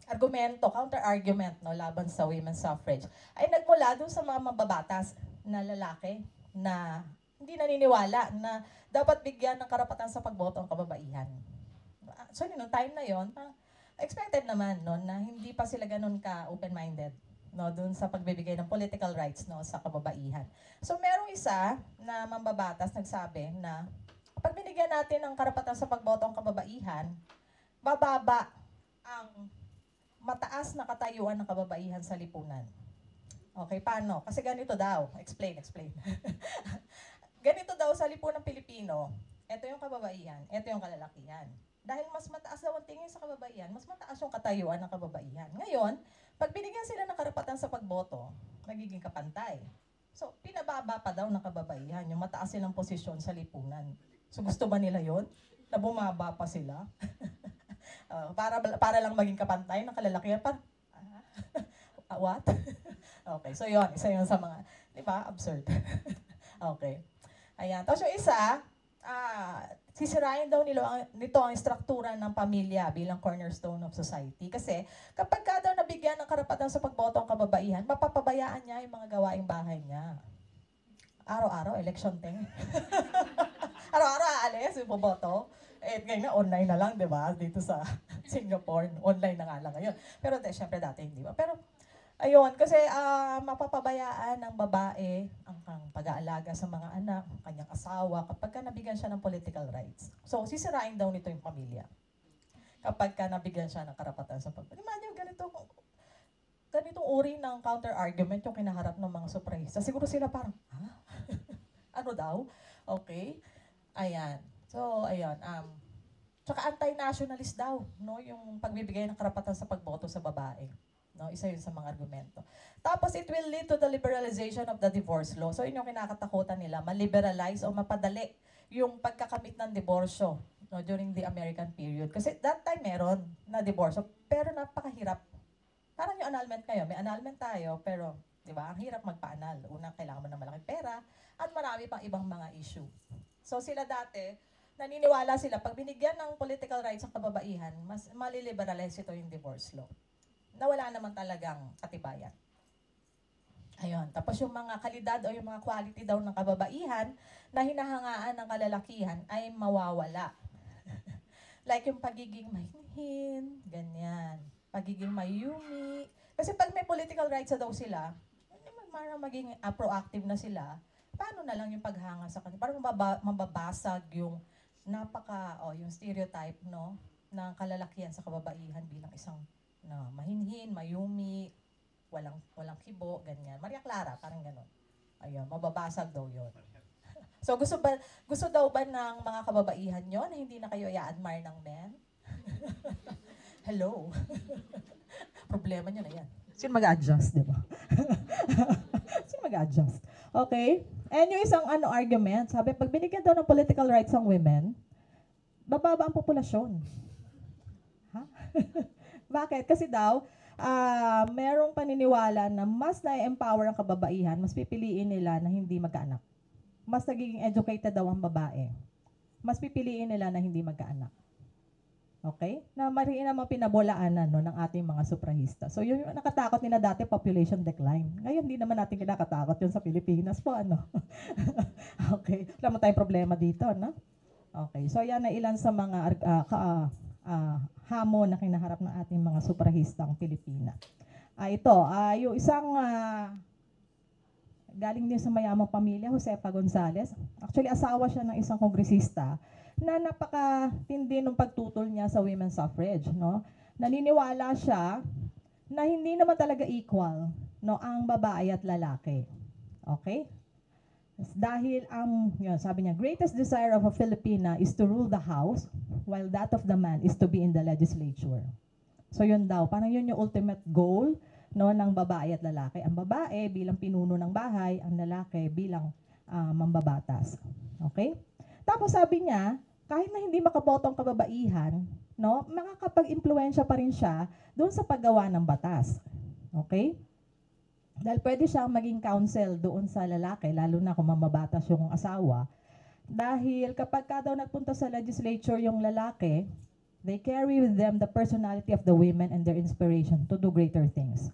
argumento, counter-argument, no, laban sa women's suffrage, ay nagmula doon sa mga mababatas na lalaki na hindi naniniwala na dapat bigyan ng karapatan sa pagboto ang kababaihan. So, noong time na yon, expected naman no, na hindi pa sila ganun ka open-minded, no, doon sa pagbibigay ng political rights, no, sa kababaihan. So merong isa na mambabatas nagsabi na pag binigyan natin ng karapatan sa pagboto ang kababaihan, bababa ang mataas na katayuan ng kababaihan sa lipunan. Okay, paano? Kasi ganito daw. Explain. Ganito daw sa lipunang Pilipino, ito yung kababaihan, ito yung kalalakihan. Dahil mas mataas daw ang tingin sa kababaihan, mas mataas yung katayuan ng kababaihan. Ngayon, pag binigyan sila ng karapatan sa pagboto, magiging kapantay. So, pinababa pa daw ng kababaihan, yung mataas silang posisyon sa lipunan. So, gusto ba nila yon? Na bumaba pa sila? Para lang maging kapantay ng kalalakihan. What? Okay, so yon, isa yun sa mga, di ba, absurd. Okay. Ayan. Tapos yung isa, sisirain daw nito ang struktura ng pamilya bilang cornerstone of society. Kasi kapag ka daw nabigyan ng karapatan sa pagboto ang kababaihan, mapapabayaan niya yung mga gawaing bahay niya. Araw-araw, election thing. Araw-araw aalis, yung boboto. Eh, ngayon na online na lang, di ba? Dito sa Singapore, online na nga lang ngayon. Pero syempre dati hindi ba? Pero ayun, kasi mapapabayaan ng babae ang pag-aalaga sa mga anak, ang kanyang asawa, kapag ka nabigyan siya ng political rights. So, sisirain daw nito yung pamilya. Kapag ka nabigyan siya ng karapatan sa pagboto. Imagine, ganitong uri ng counter-argument yung kinaharap ng mga suprahista. Siguro sila parang, ha? Ano daw? Okay. Ayan. So, ayan. Tsaka anti-nationalist daw, no? Yung pagbibigay ng karapatan sa pagboto sa babae. No, isa yun sa mga argumento. Tapos, it will lead to the liberalization of the divorce law. So, yun yung kinakatakutan nila, ma-liberalize o mapadali yung pagkakamit ng diborsyo, no, during the American period. Kasi that time meron na diborsyo, pero napakahirap. Parang yung annulment kayo, may annulment tayo, pero, di ba, ang hirap magpa-annul. Unang, kailangan mo ng malaking pera, at marami pang ibang mga issue. So, sila dati, naniniwala sila, pag binigyan ng political rights ang kababaihan, mas maliliberalize ito yung divorce law. Na wala naman talagang katibayan. Ayun. Tapos yung mga kalidad o yung mga quality daw ng kababaihan na hinahangaan ng kalalakihan ay mawawala. Like yung pagiging mahinhin, ganyan. Pagiging mayumi. Kasi pag may political rights na daw sila, parang maging proactive na sila, paano na lang yung paghanga sa kanila? Parang mababasag yung yung stereotype, no, ng kalalakihan sa kababaihan bilang isang mahinhin, mayumi, walang kibo, ganyan. Maria Clara, parang gano'n. Ayun, mababasag daw yun. So, gusto daw ba ng mga kababaihan nyo na hindi na kayo i-admire ng men? Hello? Problema nyo na yan. Sino mag-adjust, di ba? Sino mag-adjust? Okay? And yung isang argument, sabi, pag binigyan daw ng political rights ang women, bababa ang populasyon. Ha? Bakit? Kasi daw, merong paniniwala na mas na-empower ang kababaihan, mas pipiliin nila na hindi magkaanak. Mas nagiging educated daw ang babae. Mas pipiliin nila na hindi magkaanak. Okay? Na mariin naman pinabolaanan ng ating mga suprahista. So yun yung nakatakot nila dati, population decline. Ngayon, hindi naman natin kinakatakot yun sa Pilipinas po, ano? Okay? Wala mo tayong problema dito, no? Okay. So yan na ilan sa mga hamon na kinaharap ng ating mga suprahistang Pilipina. Yung isang galing din sa mayamang pamilya, Josefa Gonzales. Actually, asawa siya ng isang kongresista na napakatindi ng pagtutol niya sa women's suffrage. No? Naniniwala siya na hindi naman talaga equal, no, ang babae at lalaki. Okay? Dahil sabi niya, greatest desire of a Filipina is to rule the house, while that of the man is to be in the legislature. So yun daw, parang yun yung ultimate goal, no, ng babae at lalaki. Ang babae bilang pinuno ng bahay, ang lalaki bilang mambabatas. Okay? Tapos sabi niya, kahit na hindi makaboto ang kababaihan, no, makakapag-impluwensya pa rin siya doon sa paggawa ng batas. Okay? Dahil pwede siyang maging counsel doon sa lalaki, lalo na kung mamabatas yung asawa. Dahil kapag daw nagpunta sa legislature yung lalaki, they carry with them the personality of the women and their inspiration to do greater things.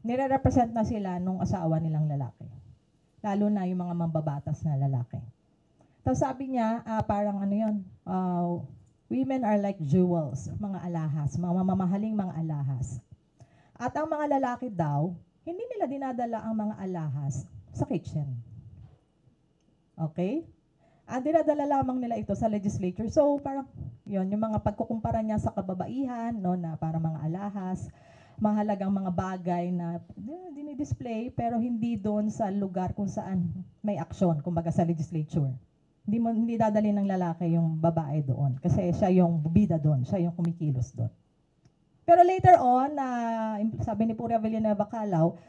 Nire-represent na sila nung asawa nilang lalaki. Lalo na yung mga mambabatas na lalaki. Tapos sabi niya, parang women are like jewels, mga alahas, mga mamahaling mga alahas. At ang mga lalaki daw, hindi nila dinadala ang mga alahas sa kitchen. Okay? Dinadala lamang nila ito sa legislature. So, parang, yun, yung mga pagkukumpara niya sa kababaihan, no, na parang mga alahas, mahalagang mga bagay na dinidisplay, pero hindi doon sa lugar kung saan may aksyon, kumbaga sa legislature. Hindi dadali ng lalaki yung babae doon, kasi siya yung bida doon, siya yung kumikilos doon. Pero later on, sabi ni Puria Villanueva Calao,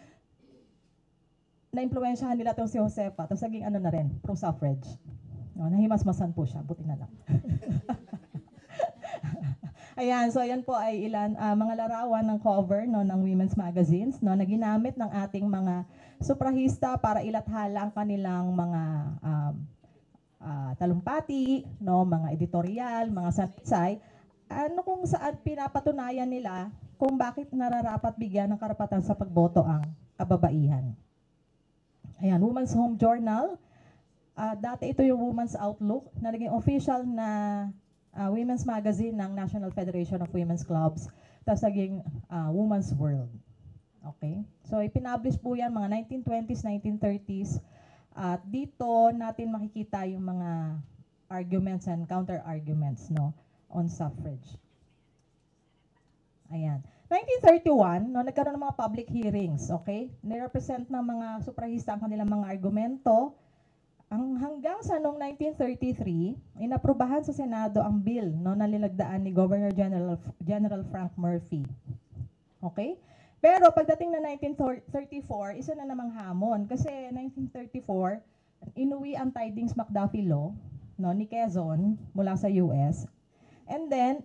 na-impluensyahan nila itong si Josefa, tapos naging na rin, pro-suffrage. No, nahimasmasan po siya, buti na lang. Ayan, so ayan po ay ilan mga larawan ng cover, no, ng women's magazines, no, na ginamit ng ating mga suprahista para ilathala ang kanilang mga talumpati, no, mga editorial, mga satisay, kung saan pinapatunayan nila kung bakit nararapat bigyan ng karapatan sa pagboto ang kababaihan. Ayan, Women's Home Journal. Dati ito yung Women's Outlook na naging official na women's magazine ng National Federation of Women's Clubs. Tapos naging Women's World. Okay? So ipinablish po yan mga 1920s, 1930s. At dito natin makikita yung mga arguments and counter-arguments, no, on suffrage. Ayan. 1931, no, nagkaroon ng mga public hearings, okay? Nirepresent ng mga suprahista ang kanilang mga argumento. Hanggang sa noong 1933, inaprubahan sa Senado ang bill, no, na nilagdaan ni Governor General Frank Murphy. Okay? Pero pagdating na 1934, isa na namang hamon. Kasi 1934, inuwi ang Tidings McDuffie Law, no, ni Quezon mula sa US. And then,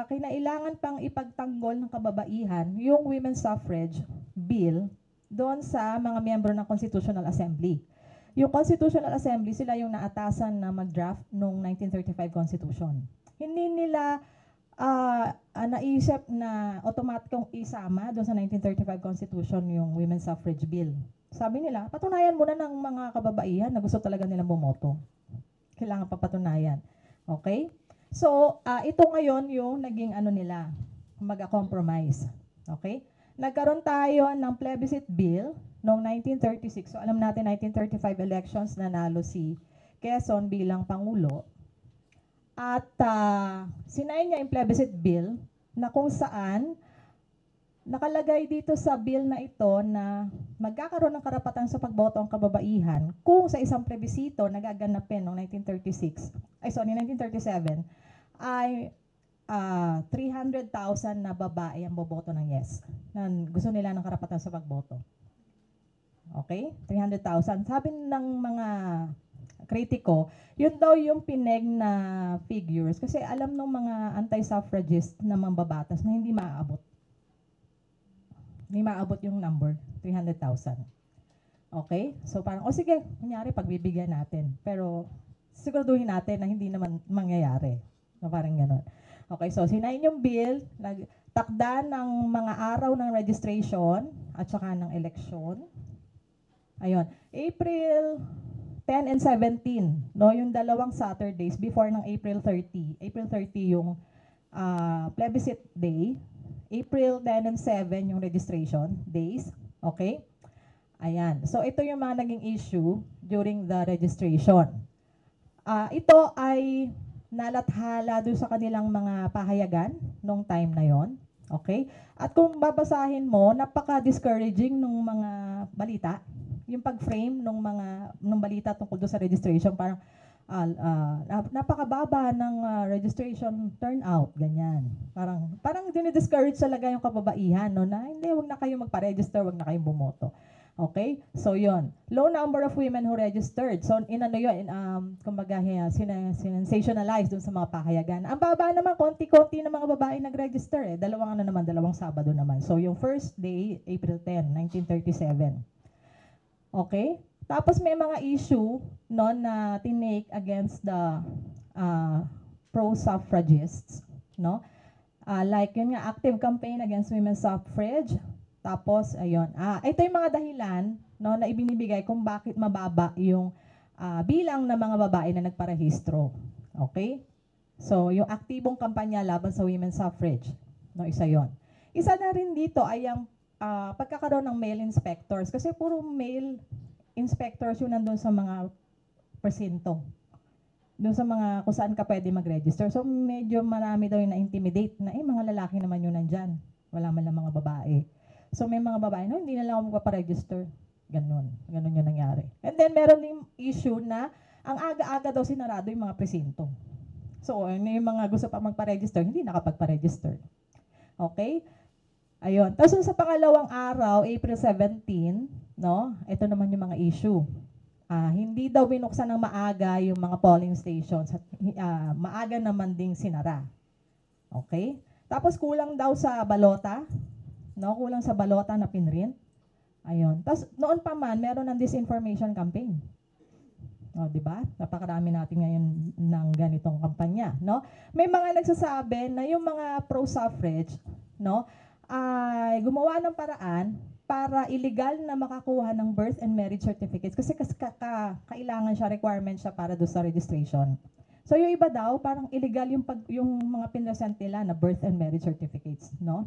kinailangan pang ipagtanggol ng kababaihan yung Women's Suffrage Bill doon sa mga miyembro ng Constitutional Assembly. Yung Constitutional Assembly, sila yung naatasan na mag-draft noong 1935 Constitution. Hindi nila naisip na automatikong isama doon sa 1935 Constitution yung Women's Suffrage Bill. Sabi nila, patunayan muna ng mga kababaihan na gusto talaga nilang bumoto. Kailangan papatunayan. Okay? So, ito ngayon yung naging nila, mag-compromise. Okay? Nagkaroon tayo ng plebiscite bill noong 1936. So, alam natin, 1935 elections, nanalo si Quezon bilang Pangulo. At sinayin niya yung plebiscite bill na kung saan nakalagay dito sa bill na ito na magkakaroon ng karapatan sa pagboto ang kababaihan kung sa isang plebisito na gaganapin noong 1937 ay 300,000 na babae ang boboto ng yes. Na gusto nila ng karapatan sa pagboto. Okay? 300,000. Sabi ng mga kritiko, yun daw yung pineg na figures kasi alam ng mga anti-suffragist na mambabatas na hindi maaabot. Hindi maaabot yung number, 300,000. Okay? So parang, sige, kunyari pagbibigyan natin. Pero siguraduhin natin na hindi naman mangyayari. So parang gano'n. Okay, so sinayin yung bill, nagtakda ng mga araw ng registration at saka ng eleksyon. Ayun, April 10 and 17, no, yung dalawang Saturdays before ng April 30. April 30 yung plebiscite day. April 10 and 7 yung registration days. Okay? Ayan. So, ito yung mga naging issue during the registration. Ito ay nalathala doon sa kanilang mga pahayagan nung time na yon. Okay? At kung babasahin mo, napaka-discouraging nung mga balita. Yung pag-frame nung balita tungkol doon sa registration, parang napakababa ng registration turnout, ganyan. Parang dinidiscourage talaga yung kababaihan, no, na hindi, wag na kayong magpa-register, wag na kayong bumoto. Okay? So, yon. Low number of women who registered. So, kumbaga, sensationalized dun sa mga pahayagan. Ang baba naman, konti-konti na mga babae nag-register. Dalawang Sabado naman. So, yung first day, April 10, 1937. Okay? Tapos may mga issue no, na tinake against the pro-suffragists. No? Like yun nga, active campaign against women's suffrage. Tapos, ayun. Ito yung mga dahilan no, na ibinibigay kung bakit mababa yung bilang ng mga babae na nagparehistro. Okay? So, yung aktibong kampanya laban sa women's suffrage. No, isa yon. Isa na rin dito ay ang pagkakaroon ng male inspectors. Kasi puro male inspectors yun nandun sa mga presinto. Doon sa mga kung saan ka pwede mag-register. So, medyo marami daw yung na-intimidate na, mga lalaki naman yun nandyan. Wala man lang mga babae. So, may mga babae, no, hindi na lang ako magpaparegister. Ganun yung nangyari. And then, meron din issue na ang aga-aga daw sinarado yung mga presinto. So, yung mga gusto pa magpa-register, hindi nakapagpa-register. Okay? Ayun. Tapos sa pangalawang araw, April 17, no, ito naman yung mga issue. Hindi daw binuksan ng maaga yung mga polling stations at maaga naman ding sinara. Okay? Tapos kulang daw sa balota. No, kulang sa balota na pinrint. Ayun. Tapos noon pa man, meron ng disinformation campaign. O, di ba? Napakarami natin ngayon ng ganitong kampanya, no? May mga nagsasabi na yung mga pro-suffrage, no, ay gumawa ng paraan para illegal na makakuha ng birth and marriage certificates kasi kailangan siya, requirement siya para do sa registration. So yung iba daw, parang illegal yung mga pinresent nila na birth and marriage certificates, no?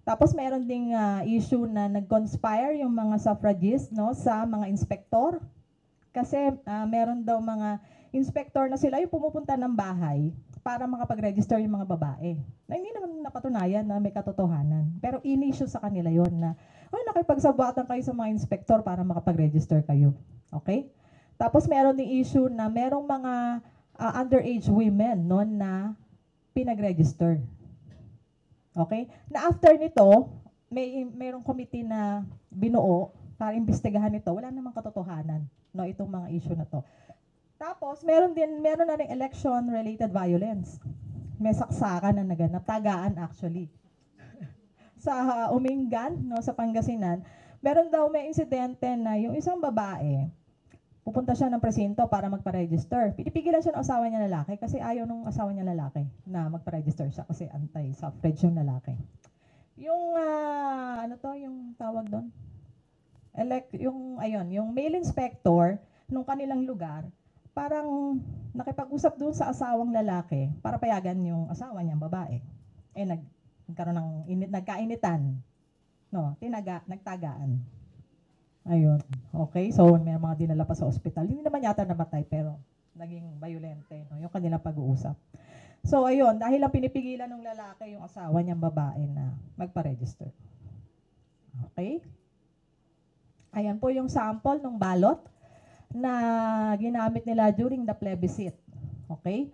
Tapos meron ding issue na nag-conspire yung mga suffragists, no, sa mga inspektor. Kasi meron daw mga inspektor na sila yung pumupunta ng bahay para makapag-register yung mga babae. Na hindi naman napatunayan na may katotohanan. Pero in-issue sa kanila yon na, nakipagsabatan kayo sa mga inspektor para makapag-register kayo. Okay? Tapos meron ding issue na merong mga underage women, no, na pinag-register. Okay? Na after nito, mayroong committee na binuo para imbestigahan ito. Wala namang katotohanan, no, itong mga issue na to. Tapos, meron na rin election-related violence. May saksakan na naganap, tagaan actually. Sa Umingan, no, sa Pangasinan, meron daw may insidente na yung isang babae, pupunta siya ng presinto para magpa-register. Pinipigilan siya ng asawa niya lalaki kasi ayaw nung asawa niya lalaki na magpa-register siya kasi anti-suffrage yung lalaki. Yung, yung tawag doon? Yung male inspector nung kanilang lugar, parang nakipag-usap doon sa asawang lalaki para payagan yung asawa niyang babae. Nagkaroon ng nagkainitan. No, nagtagaan. Ayun. Okay, so may mga dinala pa sa ospital. Hindi naman yata namatay pero naging violente, no, yung kanilang pag-uusap. So ayun, dahil lang pinipigilan ng lalaki yung asawa niyang babae na magpa-register. Okay? Ayan po yung sample ng balot na ginamit nila during the plebiscite. Okay?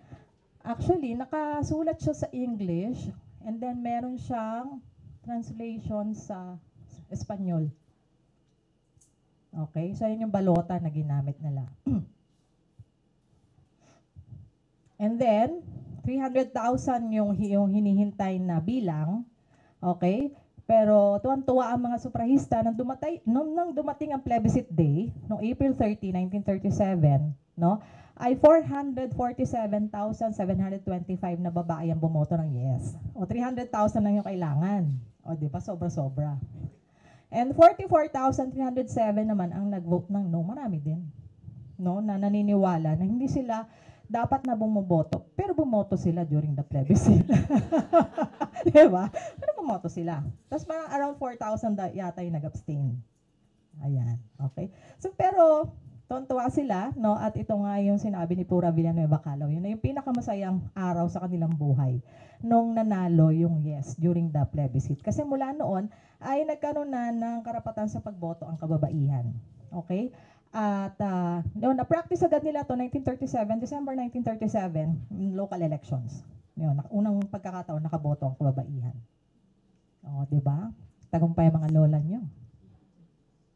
Actually, nakasulat siya sa English and then meron siyang translation sa Espanyol. Okay? So, yun yung balota na ginamit nila. And then, 300,000 yung hinihintay na bilang. Okay? Pero tuwan-tuwa ang mga sufrahista nang dumating ang plebiscite day, noong April 30, 1937, no, ay 447,725 na babae ang bumoto ng yes. O 300,000 lang yung kailangan. O di ba, sobra-sobra. And 44,307 naman ang nag-vote ng no. Marami din, no, na naniniwala na hindi sila dapat na bumoboto, pero bumoto sila during the plebiscite. Diba? Pero bumoto sila. Tapos parang around 4,000 yata yung nag-abstain. Ayan, okay. So pero, tontuwa sila, no? At ito nga yung sinabi ni Pura Villanueva Calao. Yun na yung pinakamasayang araw sa kanilang buhay nung nanalo yung yes during the plebiscite. Kasi mula noon ay nagkaroon na ng karapatan sa pagboto ang kababaihan. Okay? At na-practice agad nila to 1937, December 1937, local elections. Yun, unang pagkakataon nakaboto ang kababaihan. O, di ba? Tagumpay ang mga lola nyo.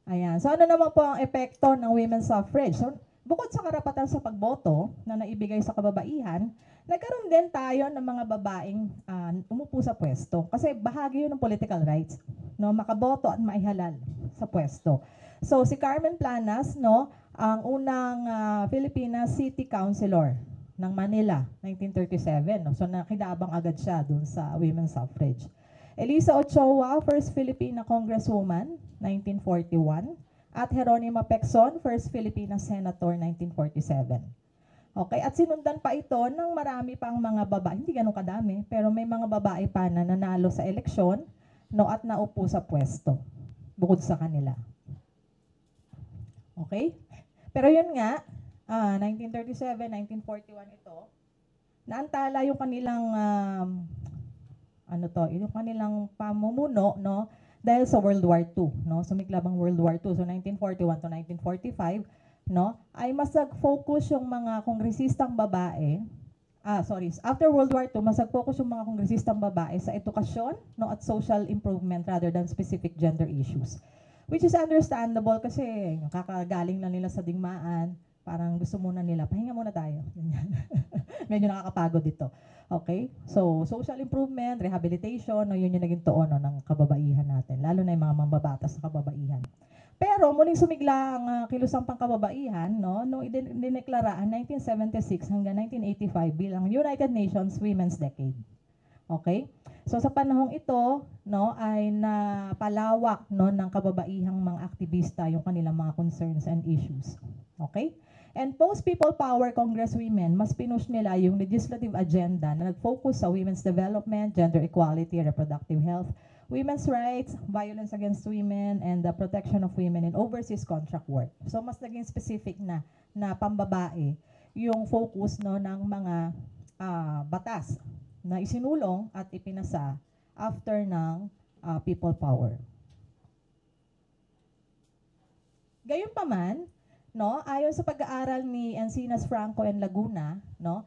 Ayan. So, ano naman po ang epekto ng women's suffrage? So, bukod sa karapatan sa pagboto na naibigay sa kababaihan, nagkaroon din tayo ng mga babaeng umupo sa pwesto. Kasi bahagi yun ng political rights. No? Makaboto at maihalal sa pwesto. So, si Carmen Planas, no, ang unang Filipina City Councilor ng Manila, 1937. No? So, nakidabang agad siya dun sa women's suffrage. Elisa Ochoa, first Filipina Congresswoman, 1941. At Jeronima Pecson, first Filipina Senator, 1947. Okay, at sinundan pa ito ng marami pang mga babae, hindi ganun kadami, pero may mga babae pa na nanalo sa eleksyon, no, at naupo sa pwesto, bukod sa kanila. Okay? Pero yun nga, 1937, 1941 ito, naantala yung kanilang yung kanilang pamumuno, no, dahil sa World War II, no, sumiklab ang World War II, so 1941 to 1945, no, ay mas nag-focus yung mga kongresistang babae, after World War II, mas nag-focus yung mga kongresistang babae sa edukasyon, no, at social improvement rather than specific gender issues. Which is understandable kasi kakagaling lang nila sa digmaan, parang gusto muna nila, pahinga muna tayo. Medyo nakakapagod dito. Okay? So, social improvement, rehabilitation, no, yun yung naging toon, no, ng kababaihan natin. Lalo na yung mga mambabatas sa kababaihan. Pero muling sumigla ang kilusang pangkababaihan, no, nung idineklara ang 1976 hanggang 1985 bilang United Nations Women's Decade. Okay? So sa panahong ito, no, ay napalawak, no, ng kababaihang mga aktivista yung kanilang mga concerns and issues. Okay? And post-People Power Congresswomen, mas pinush nila yung legislative agenda na nag-focus sa women's development, gender equality, reproductive health, women's rights, violence against women, and the protection of women in overseas contract work. So mas naging specific na pambabae yung focus, no, ng mga batas na isinulong at ipinasa after ng people power. Gayunpaman, no, ayon sa pag-aaral ni Encinas Franco and Laguna, no,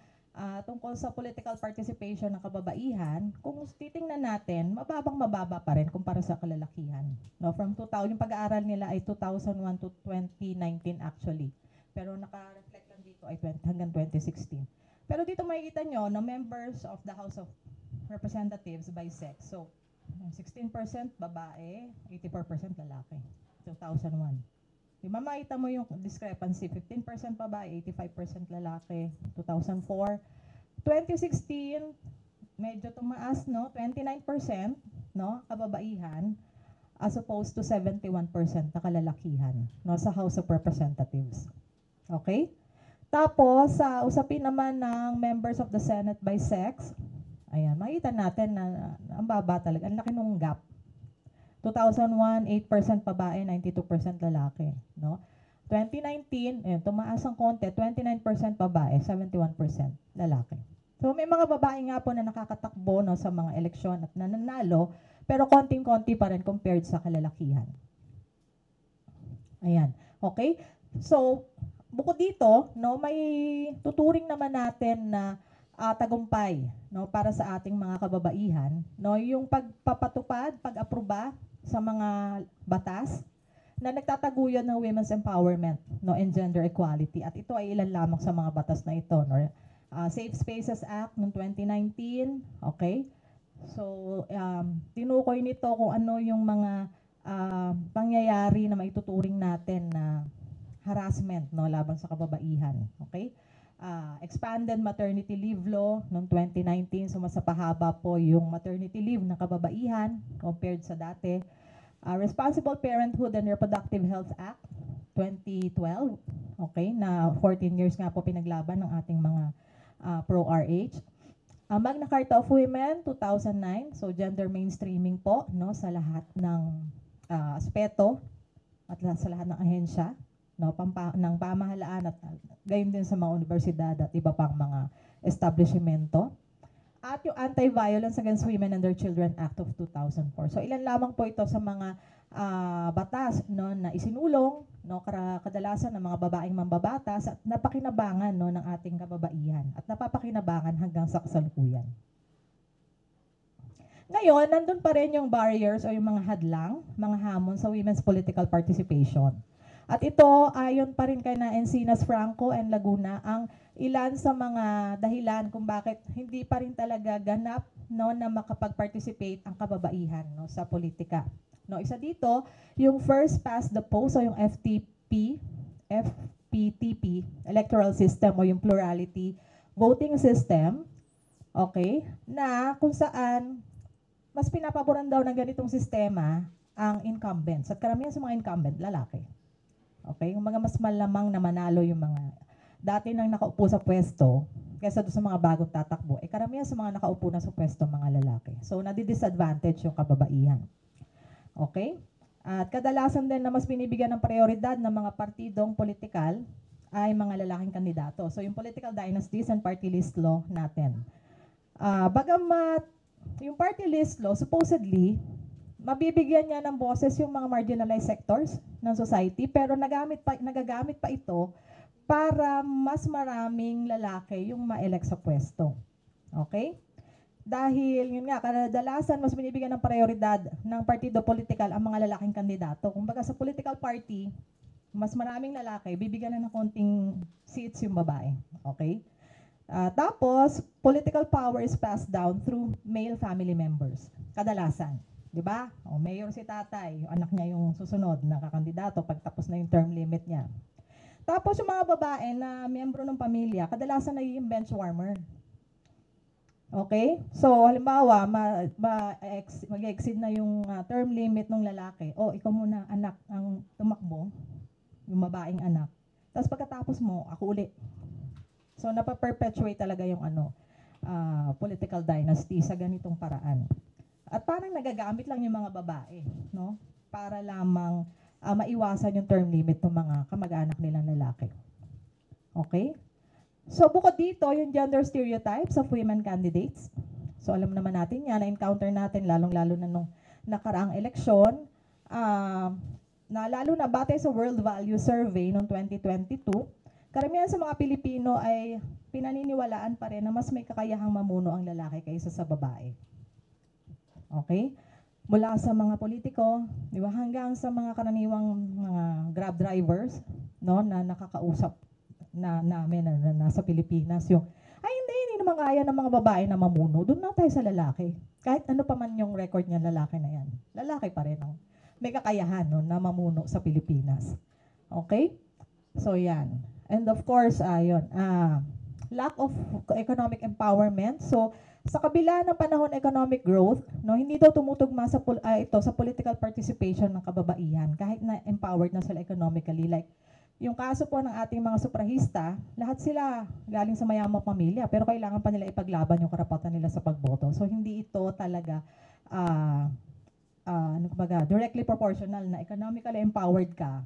tungkol sa political participation ng kababaihan, kung titingnan natin, mababa pa rin kumpara sa kalalakihan. No, from 2000, yung pag-aaral nila ay 2001 to 2019 actually. Pero naka-reflect lang dito ay hanggang 2016. Pero dito makikita nyo na members of the House of Representatives by sex. So, 16% babae, 84% lalaki. 2001. Di ba makita mo yung discrepancy? 15% babae, 85% lalaki. 2004. 2016, medyo tumaas, no? 29%, no, kababaihan, as opposed to 71% na kalalakihan, no, sa House of Representatives. Okay? Tapos, sa usapin naman ng members of the Senate by sex, ayan, makita natin na ang baba talaga. Ang laki nung gap. 2001, 8% babae, 92% lalaki. No? 2019, ayan, tumaas ang konti, 29% babae, 71% lalaki. So, may mga babae nga po na nakakatakbo, no, sa mga eleksyon at nananalo, pero konting-konti pa rin compared sa kalalakihan. Ayan. Okay? So, bukod dito, no, may tuturing naman natin na tagumpay, no, para sa ating mga kababaihan, no, yung pagpapatupad, pag-aproba sa mga batas na nagtataguyod ng women's empowerment, no, and gender equality. At ito ay ilan lamang sa mga batas na ito, no. Safe Spaces Act noong 2019, okay? So, tinukoy nito kung ano yung mga pangyayari na maituturing natin na harassment, no, laban sa kababaihan. Okay? Expanded maternity leave law noong 2019, so mas pahaba po yung maternity leave ng kababaihan compared sa dati. Responsible Parenthood and Reproductive Health Act 2012, okay, na 14 years nga po pinaglaban ng ating mga pro-RH. Magna Carta of Women, 2009, so gender mainstreaming po, no, sa lahat ng aspeto at sa lahat ng ahensya, no, ng pamahalaan at gayon din sa mga universidad at iba pang mga establishmento. At yung Anti-Violence Against Women and Their Children Act of 2004. So ilan lamang po ito sa mga batas, no, na isinulong, no, kadalasan ng mga babaeng mambabatas at napakinabangan, no, ng ating kababaihan at napapakinabangan hanggang sa kasalukuyan. Ngayon, nandun pa rin yung barriers o yung mga hadlang, mga hamon sa women's political participation. At ito, ayon pa rin kay na Encinas Franco and Laguna, ang ilan sa mga dahilan kung bakit hindi pa rin talaga ganap, no, na makapag-participate ang kababaihan, no, sa politika. No, isa dito, yung first past the post o yung FPTP, electoral system o yung plurality voting system, okay, na kung saan mas pinapaboran daw ng ganitong sistema ang incumbents. At karamihan sa mga incumbent, lalaki. Okay, yung mga mas malamang na manalo yung mga dati nang nakaupo sa pwesto kaysa doon sa mga bagong tatakbo, karamihan sa mga nakaupo na sa pwesto mga lalaki. So, nadi-disadvantage yung kababaihan. Okay? At kadalasan din na mas binibigyan ng prioridad ng mga partidong politikal ay mga lalaking kandidato. So, yung political dynasties and party list law natin. Bagamat yung party list law, supposedly, mabibigyan niya ng boses yung mga marginalized sectors ng society, pero nagagamit pa ito para mas maraming lalaki yung ma-elect sa pwesto. Okay? Dahil, yun nga, kadalasan mas binibigyan ng prioridad ng partido politikal ang mga lalaking kandidato. Kumbaga sa political party, mas maraming lalaki, bibigyan na ng konting seats yung babae. Okay? Tapos, political power is passed down through male family members. Kadalasan. Diba? O, mayor si tatay, yung anak niya yung susunod na kakandidato pag tapos na yung term limit niya. Tapos yung mga babae na miyembro ng pamilya, kadalasan nagiging bench warmer. Okay? So, halimbawa, mag-exceed na yung term limit ng lalaki. O, ikaw muna, anak, ang tumakbo, yung babaeng anak. Tapos pagkatapos mo, ako uli. So, napaperpetuate talaga yung political dynasty sa ganitong paraan. At parang nagagamit lang yung mga babae, no? Para lamang maiwasan yung term limit ng mga kamag-anak nilang lalaki. Okay? So, bukod dito, yung gender stereotypes of women candidates. So, alam naman natin yan, na-encounter natin, lalong-lalo na nung nakaraang eleksyon, na lalo na batay sa World Value Survey noong 2022, karamihan sa mga Pilipino ay pinaniniwalaan pa rin na mas may kakayahang mamuno ang lalaki kaysa sa babae. Okay? Mula sa mga politiko, di ba, hanggang sa mga karaniwang mga grab drivers, no, na nakakausap namin na nasa Pilipinas, yung, ay hindi naman kaya ng mga babae na mamuno, doon na tayo sa lalaki. Kahit ano pa man yung record niya, lalaki na yan. Lalaki pa rin, no? May kakayahan, no, na mamuno sa Pilipinas. Okay? So, yan. And of course, lack of economic empowerment. So, sa kabila ng panahon economic growth, no, hindi daw tumutugma sa sa political participation ng kababaihan kahit na empowered na sila economically. Like, yung kaso po ng ating mga suprahista, lahat sila galing sa mayamang pamilya, pero kailangan pa nila ipaglaban yung karapatan nila sa pagboto. So, hindi ito talaga directly proportional na economically empowered ka,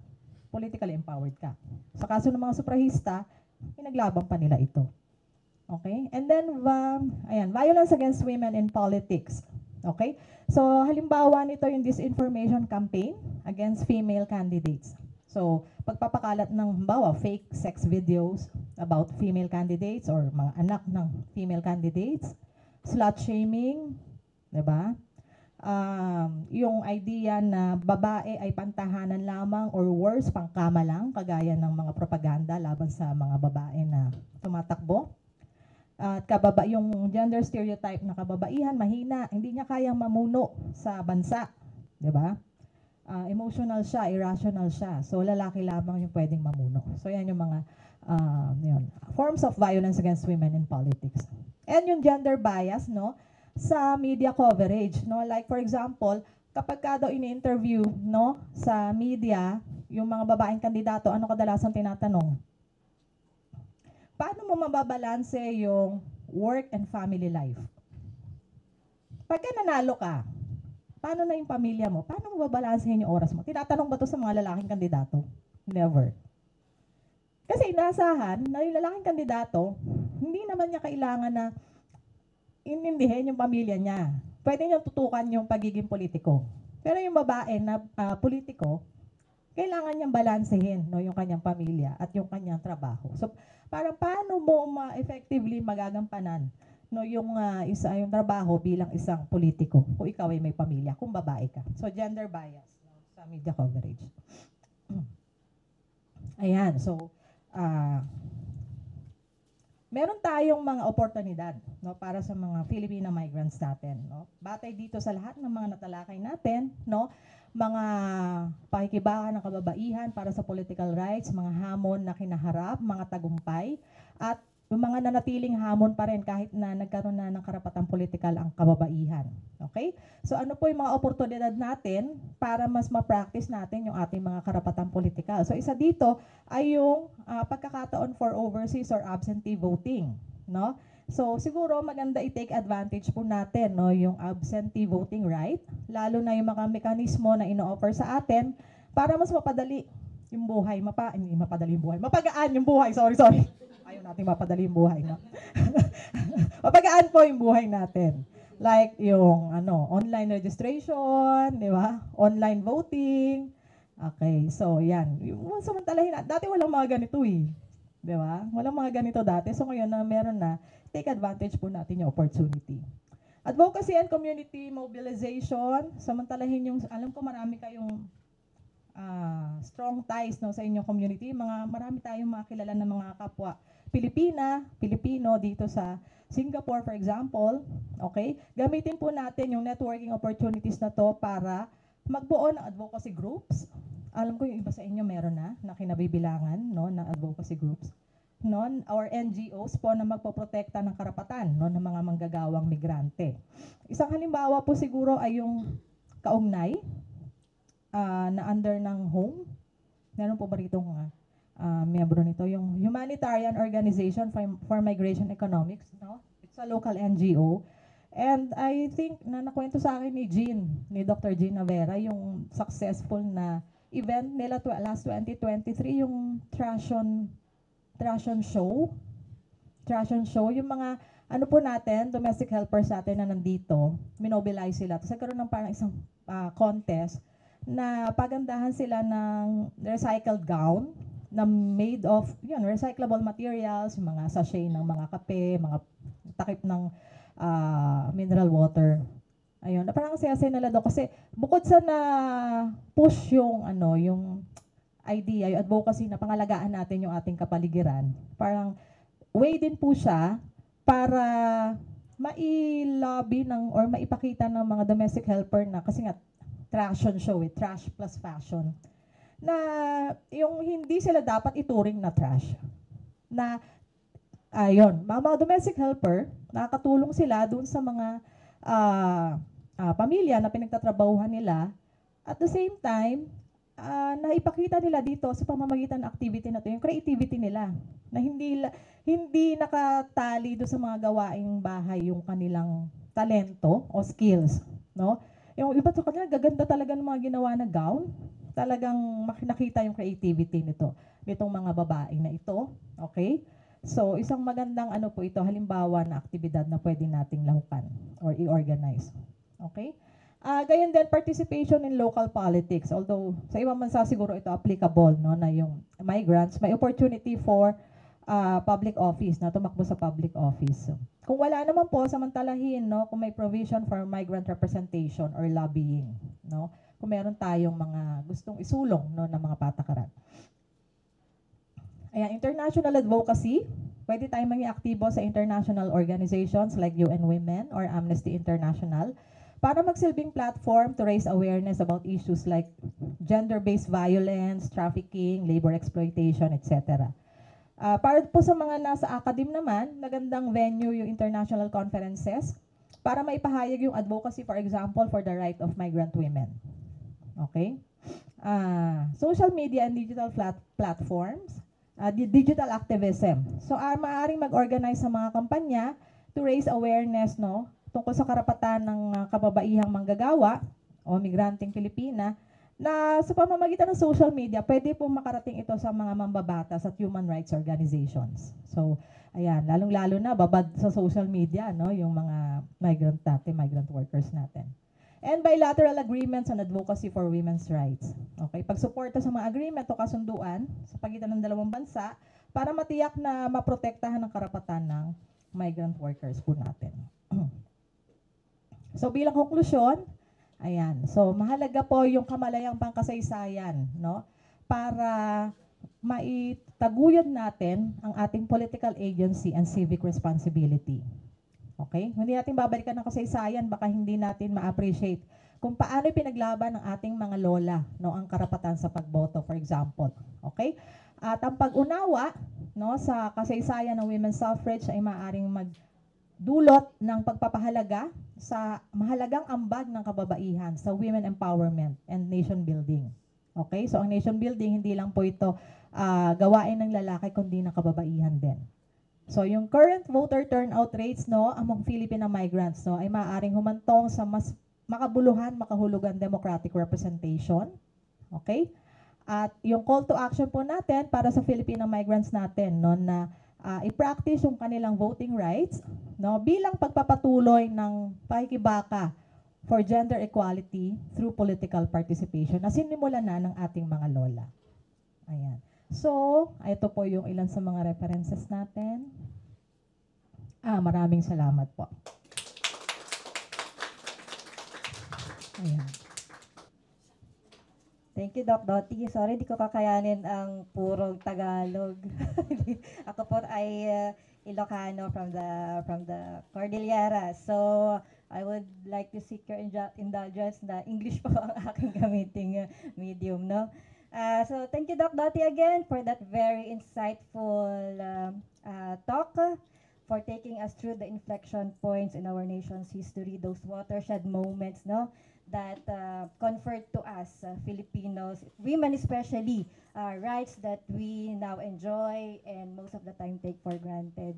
politically empowered ka. Sa kaso ng mga suprahista, pinaglaban pa nila ito. Okay? And then, violence against women in politics. Okay? So, halimbawa nito yung disinformation campaign against female candidates. So, pagpapakalat ng, halimbawa, fake sex videos about female candidates or mga anak ng female candidates, slut shaming, diba? Yung idea na babae ay pantahanan lamang or worse, pangkama lang, kagaya ng mga propaganda laban sa mga babae na tumatakbo. At yung gender stereotype na kababaihan, mahina, hindi niya kayang mamuno sa bansa, diba? Emotional siya, irrational siya. So, lalaki lamang yung pwedeng mamuno. So, yan yung mga forms of violence against women in politics. And yung gender bias, no, sa media coverage, no? Like, for example, kapag ka daw ini-interview, no, sa media, yung mga babaeng kandidato, ano kadalasan tinatanong? Paano mo mababalanse yung work and family life? Pagka nanalo ka, paano na yung pamilya mo? Paano mo babalansehin yung oras mo? Tinatanong ba to sa mga lalaking kandidato? Never. Kasi inaasahan na yung lalaking kandidato, hindi naman niya kailangan na inindihin yung pamilya niya. Pwede niyang tutukan yung pagiging politiko. Pero yung babae na politiko, kailangan niyang balansehin, no, yung kanyang pamilya at yung kanyang trabaho. So, parang paano mo effectively magagampanan, no, yung trabaho bilang isang politiko kung ikaw ay may pamilya, kung babae ka. So, gender bias, no, sa media coverage. Ayan, so, meron tayong mga oportunidad, no, para sa mga Filipino migrants natin, no. Batay dito sa lahat ng mga natalakay natin, no, mga pakikibahan ng kababaihan para sa political rights, mga hamon na kinaharap, mga tagumpay, at yung mga nanatiling hamon pa rin kahit na nagkaroon na ng karapatang politikal ang kababaihan. Okay? So ano po yung mga oportunidad natin para mas ma-practice natin yung ating mga karapatang politikal? So isa dito ay yung pagkakataon for overseas or absentee voting, no? So siguro maganda i-take advantage po natin, no, yung absentee voting right, lalo na yung mga mekanismo na ino-offer sa atin para mas mapadali yung buhay, hindi mapadali yung buhay, mapagaan yung buhay, sorry. Ayaw natin mapadali yung buhay, no? Mapagaan po yung buhay natin. Like yung online registration, di ba? Online voting. Okay, so yan. Samantalahin natin. Dati walang mga ganito eh. Di ba? Walang mga ganito dati. So ngayon na meron na, take advantage po natin yung opportunity. Advocacy and community mobilization. Samantalahin yung, alam ko marami kayong strong ties, no, sa inyong community. Marami tayong makilala ng mga kapwa Pilipino dito sa Singapore, for example. Okay? Gamitin po natin yung networking opportunities na to para magbuo ng advocacy groups. Alam ko yung iba sa inyo meron na kinabibilangan, no, na advocacy groups, no, or NGOs po na magpoprotekta ng karapatan, no, ng mga manggagawang migrante. Isang halimbawa po siguro ay yung Kaugnay na under ng HOME. Meron po ba rito miyembro nito, yung Humanitarian Organization for Migration Economics, no? It's a local NGO. And I think na nakwento sa akin ni Dr. Jean Navera, yung successful na event nila last 2023, yung Trashon show. Trashon show, yung mga po natin, domestic helpers natin na nandito, minobilize sila. Tapos nagkaroon ng parang isang contest na pagandahan sila ng recycled gown na made of recyclable materials, yung mga sachet ng mga kape, mga takip ng mineral water. Ayun, parang saya-saya nila doon kasi bukod sa na push yung idea, yung advocacy na pangalagaan natin yung ating kapaligiran, parang way din po siya para mai-lobby or maipakita ng mga domestic helper na, kasi nga Trashon show, trash plus fashion, na yung hindi sila dapat ituring na trash. Na, mga domestic helper, nakakatulong sila dun sa mga pamilya na pinagtatrabahuhan nila. At the same time, naipakita nila dito sa pamamagitan ng activity na to, yung creativity nila, na hindi nakatali do sa mga gawaing bahay yung kanilang talento o skills, no? Yung iba sa kanila, gaganda talaga ng mga ginawa na gown. Talagang nakita yung creativity nitong mga babae na ito. Okay? So, isang magandang po ito, halimbawa na aktibidad na pwede nating lahukan or i-organize. Okay? Gayon din, participation in local politics. Although, sa ibang bansa siguro ito applicable, no, na yung migrants, may opportunity for public office, na tumakbo sa public office. Kung wala naman po, samantalahin, no, kung may provision for migrant representation or lobbying, no, kung meron tayong mga gustong isulong, no, ng mga patakaran. Ayan, international advocacy. Pwede tayong maging aktibo sa international organizations like UN Women or Amnesty International para magsilbing platform to raise awareness about issues like gender-based violence, trafficking, labor exploitation, etc. Para po sa mga nasa academe naman, magandang venue yung international conferences para maipahayag yung advocacy, for example, for the right of migrant women. Okay? social media and digital platforms, digital activism. So, maaaring mag-organize sa mga kampanya to raise awareness, no, tungkol sa karapatan ng kababaihang manggagawa o migranteng Pilipina na sa pamamagitan ng social media, pwede po makarating ito sa mga mambabatas at human rights organizations. So, ayan, lalong-lalo na babad sa social media, no, yung mga migrant workers natin. And bilateral agreements on advocacy for women's rights. Okay, pagsuporta sa mga agreement o kasunduan sa pagitan ng dalawang bansa para matiyak na maprotektahan ang karapatan ng migrant workers po natin. So, bilang konklusyon, ayan. So, mahalaga po yung kamalayang pangkasaysayan, no? Para maitaguyod natin ang ating political agency and civic responsibility. Okay? Hindi natin babalikan ng kasaysayan, baka hindi natin ma-appreciate kung paano pinaglaban ng ating mga lola, no, ang karapatan sa pagboto, for example. Okay? At ang pag-unawa, no, sa kasaysayan ng women's suffrage ay maaaring magdulot ng pagpapahalaga sa mahalagang ambag ng kababaihan sa women empowerment and nation building. Okay? So, ang nation building, hindi lang po ito gawain ng lalaki, kundi ng kababaihan din. So, yung current voter turnout rates, no, among Filipino migrants, no, ay maaaring humantong sa mas makabuluhan, makahulugan democratic representation. Okay? At yung call to action po natin para sa Filipino migrants natin, no, na i-practice yung kanilang voting rights, no, bilang pagpapatuloy ng pakikibaka for gender equality through political participation na sinimulan na ng ating mga lola. Ayan. So, ito po yung ilan sa mga references natin. Maraming salamat po. Ayan. Thank you, Doc Dottie. Sorry, di ko kakayanin ang purong Tagalog. Ako po ay Ilocano from the Cordillera. So, I would like to seek your indulgence na English po ang aking gamiting medium, no? So, thank you, Doc Dottie, again for that very insightful talk, for taking us through the inflection points in our nation's history, those watershed moments, no, that conferred to us, Filipinos, women especially, rights that we now enjoy and most of the time take for granted.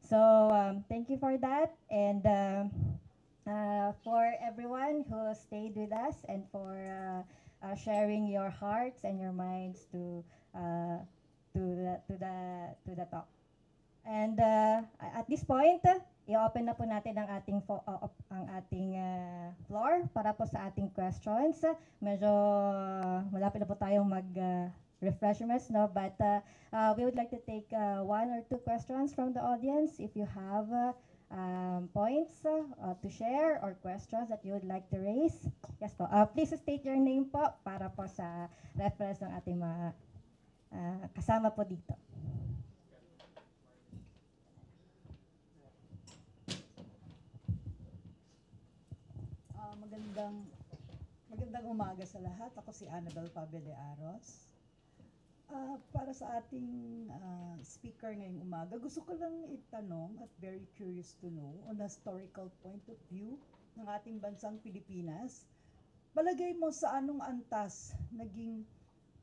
So, thank you for that, and for everyone who stayed with us and for sharing your hearts and your minds to the talk. And at this point, i-open na po natin ang ating floor para po sa ating questions. Medyo malapit na po tayong refreshments, no? But we would like to take 1 or 2 questions from the audience. If you have points to share or questions that you would like to raise. Yes po. Please state your name po para po sa reference ng ating mga kasama po dito. Magandang umaga sa lahat. Ako si Annabel Pabele Aros. Para sa ating speaker ngayong umaga, gusto ko lang itanong at very curious to know on a historical point of view ng ating bansang Pilipinas. Palagay mo sa anong antas naging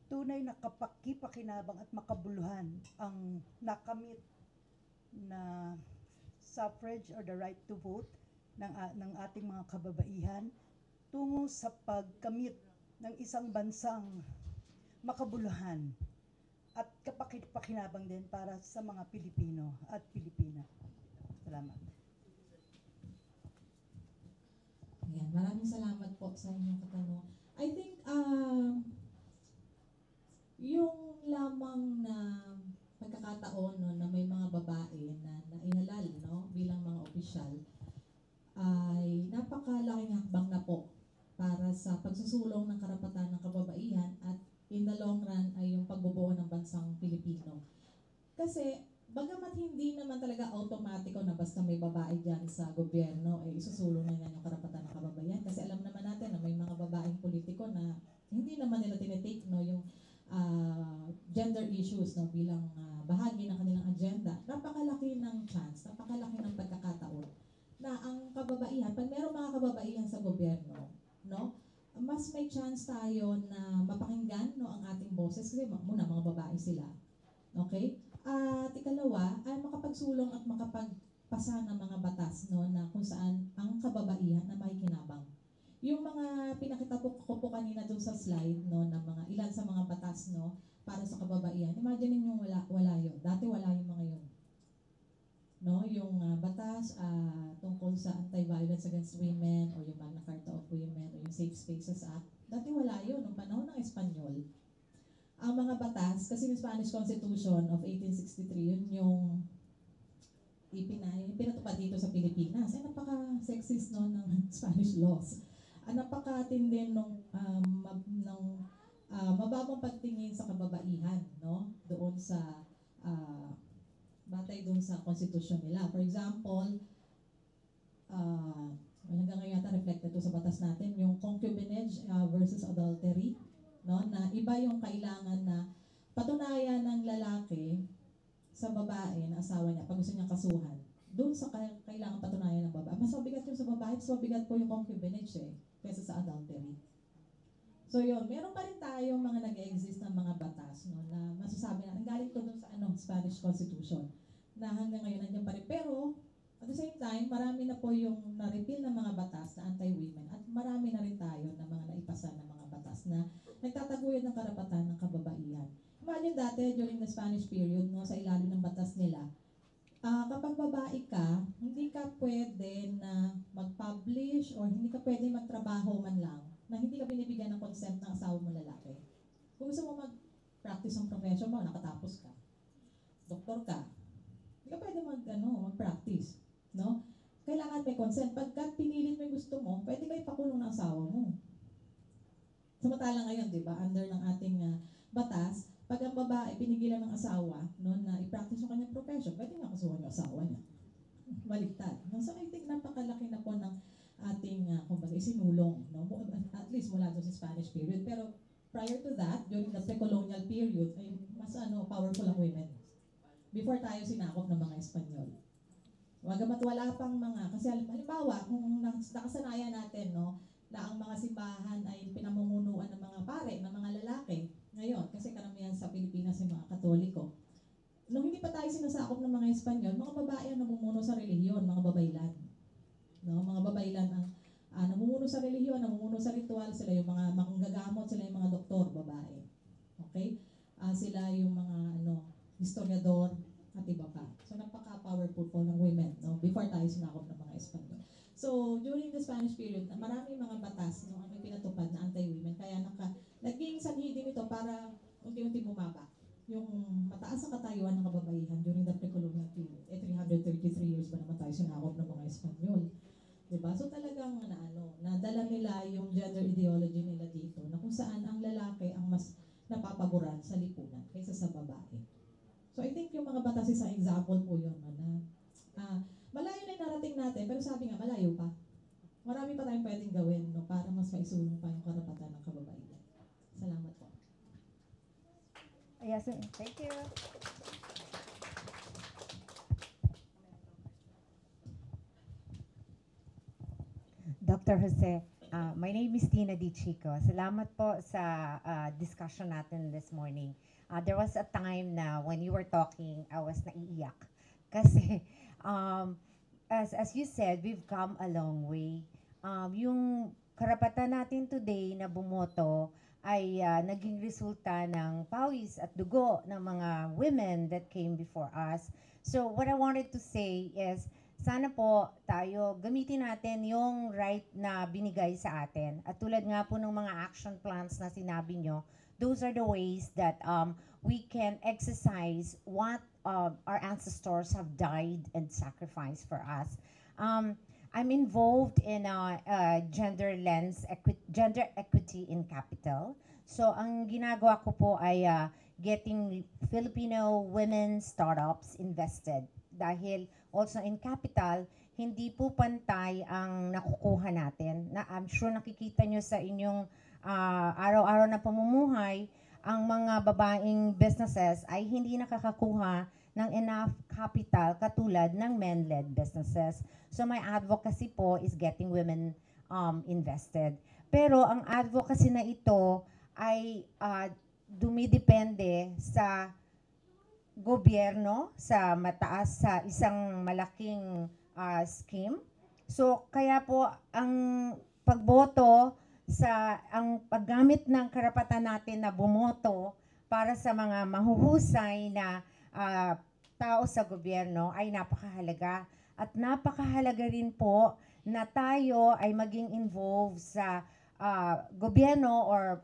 tunay na kapaki-pakinabang at makabuluhan ang nakamit na suffrage or the right to vote ng ating mga kababaihan tungo sa pagkamit ng isang bansang makabuluhan at kapaki-pakinabang din para sa mga Pilipino at Pilipina. Salamat. Ayan, maraming salamat po sa inyong katanungan. I think yung lamang na pagkakataon, no, na may mga babae na naihalal, no, bilang mga opisyal ay napakalaking hakbang na po para sa pagsusulong ng karapatan ng kababaihan at in the long run ay yung pagbubuo ng bansang Pilipino. Kasi bagamat hindi naman talaga automatiko na basta may babae dyan sa gobyerno ay isusulong na yan yung karapatan ng kababaihan. Kasi alam naman natin na may mga babaeng politiko na hindi naman nila tinitake, no, yung gender issues, no, bilang bahagi ng kanilang agenda. Napakalaki ng chance, napakalaki ng pagkakataon na ang kababaihan, pag mayroong mga kababaihan sa gobyerno, no, mas may chance tayo na mapakinggan no, ang ating boses kasi muna mga babae sila. Okay? At ikalawa, ay makapagsulong at makapagpasa ng mga batas no, na kung saan ang kababaihan na makikinabang. Yung mga pinakita ko po kanina dun sa slide no, na mga ilan sa mga batas no, para sa kababaihan. Imagine niyo wala yun. Dati wala yung mga yun. No, yung batas tungkol sa Anti-Violence Against Women o yung Magna Carta of Women o yung Safe Spaces Act, dati wala yun nung panahon ng Espanyol. Ang mga batas, kasi yung Spanish Constitution of 1863, yun yung pinatupad dito sa Pilipinas. Ay napaka-sexist no, ng Spanish laws. Napakatindi nung mababang pagtingin sa kababaihan no, doon sa batay doon sa konstitusyon nila. For example, hanggang ngayon yata reflected to sa batas natin, yung concubinage versus adultery, no, na iba yung kailangan na patunayan ng lalaki sa babae na asawa niya pag gusto niyang kasuhan. Doon sa kailangan patunayan ng babae. Mas mabigat yung sa babae, mas mabigat po yung concubinage kaysa sa adultery. So yun, meron pa rin tayong mga nag-exist ng mga batas no, na masasabi natin, galing ko dun sa Spanish Constitution, na hanggang ngayon nandiyan pa rin. Pero, at the same time, marami na po yung na-repeal ng mga batas na anti-women at marami na rin tayo na mga naipasa ng mga batas na nagtataguyod ng karapatan ng kababaihan. Imagine dati, during the Spanish period, no, sa ilalim ng batas nila, kapag babae ka, hindi ka pwede na mag-publish or hindi ka pwede magtrabaho man lang na hindi ka binibigyan ng consent ng asawa mo lalaki. Kung gusto mo mag-practice ng profession mo, nakatapos ka, doktor ka, hindi ka pwede mag-practice. No? Kailangan may consent. Pagka pinilit mo yung gusto mo, pwede ka ipakulong ng asawa mo. Samantala ngayon, di ba, under ng ating batas, pag ang babae pinigilan ng asawa no, na i-practice yung kanyang profession, pwede nga kasuhan yung asawa niya. Baliktad. So I think napakalaki na po ng ating kumbaga isinulong, no? At least mula doon sa Spanish period. Pero prior to that, during the pre-colonial period, ay mas powerful ang women. Before tayo sinakop ng mga Espanyol. Wagamat wala pang mga, kasi halimbawa, kung nakasanayan natin, no, na ang mga simbahan ay pinamumunuan ng mga pare, ng mga lalaki, ngayon, kasi karamihan sa Pilipinas ay mga Katoliko. Nung hindi pa tayo sinasakop ng mga Espanyol, mga babae ang namumuno sa relihiyon, mga babaylan. No, mga babaylan ang namumuno sa relihiyon, namumuno sa ritual, sila yung mga manggagamot, sila yung mga doktor, babae. Okay? Sila yung mga historiador at iba pa. So napaka-powerful po ng women, no, before tayo sinakop ng mga Espanyol. So during the Spanish period, maraming mga batas no, ang pinatupad na anti-women, kaya naging sanhi din ito para unti-unti bumaba yung mataas na katayuan ng kababaihan during the pre-colonial period. 333 years ba naman tayo sinakop ng mga Espanyol. Diba? So talagang nadala nila yung gender ideology nila dito na kung saan ang lalaki ang mas napapaboran sa lipunan kaysa sa babae. So I think yung mga batas isang example po yun na malayo na yung narating natin, pero sabi nga malayo pa. Marami pa tayong pwedeng gawin no, para mas maisulong pa yung karapatan ng kababaihan. Salamat po. Yes, thank you. Dr. Jose, my name is Tina Di Chico. Salamat po sa discussion natin this morning. There was a time na when you were talking, I was naiiyak. Kasi, as you said, we've come a long way. Yung karapatan natin today na bumoto ay naging resulta ng pawis at dugo ng mga women that came before us. So what I wanted to say is, sana po tayo gamitin natin yung right na binigay sa atin. At tulad nga po ng mga action plans na sinabi nyo, those are the ways that we can exercise what our ancestors have died and sacrificed for us. I'm involved in gender equity in capital. So ang ginagawa ko po ay getting Filipino women startups invested. Dahil also in capital, hindi po pantay ang nakukuha natin. I'm sure nakikita nyo sa inyong araw-araw na pamumuhay, ang mga babaeng businesses ay hindi nakakakuha ng enough capital katulad ng men-led businesses. So my advocacy po is getting women invested. Pero ang advocacy na ito ay dumidepende sa gobyerno, sa mataas, sa isang malaking scheme. So kaya po ang pagboto ang paggamit ng karapatan natin na bumoto para sa mga mahuhusay na tao sa gobyerno ay napakahalaga. At napakahalaga rin po na tayo ay maging involved sa gobyerno or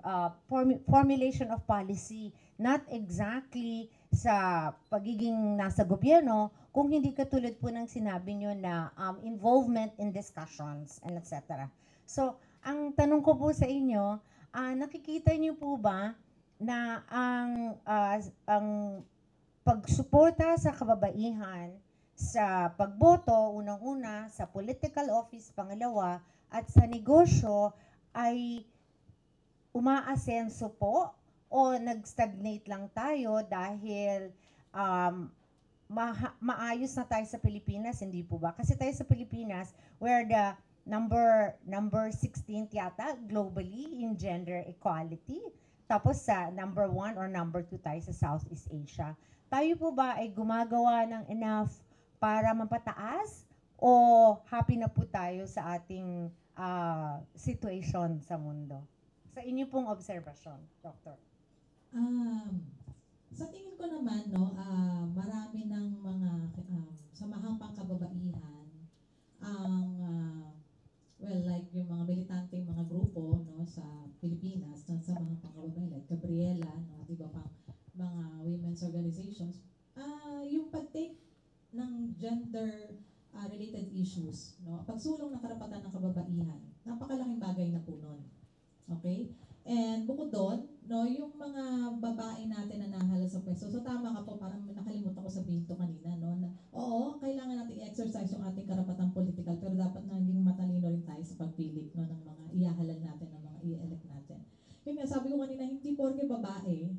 formulation of policy. Not exactly sa pagiging nasa gobyerno, kung hindi katulad po ng sinabi nyo na involvement in discussions and etc. So, ang tanong ko po sa inyo, nakikita niyo po ba na ang pagsuporta sa kababaihan sa pagboto, unang-una, sa political office, pangalawa, at sa negosyo ay umaasenso po o nag-stagnate lang tayo dahil maayos na tayo sa Pilipinas, hindi po ba? Kasi tayo sa Pilipinas, we're the number 16 yata globally in gender equality. Tapos sa number 1 or number 2 tayo sa Southeast Asia. Tayo po ba ay gumagawa ng enough para mapataas o happy na po tayo sa ating situation sa mundo? Sa inyo pong obserbasyon, Doctor. Sa tingin ko naman, no, marami ng mga samahang pangkababaihan well, like yung mga militanteng mga grupo, no, sa Pilipinas, na sa mga pangkababaihan, like Gabriela, no, at iba pang mga women's organizations, yung pag-take ng gender related issues, no, pagsulong ng karapatan ng kababaihan, napakalaking bagay na po nun. Okay? And bukod doon, no, yung mga babae natin na nahala sa pwesto. So tama ka po, parang nakalimutan ko sabihin to kanina, no, na oo, kailangan natin i-exercise yung ating karapatang political, pero dapat naging matalino rin tayo sa pagpili, no, ng mga ihahalal natin, ng mga i-elect natin. Yun nga, sabi ko kanina, hindi porke babae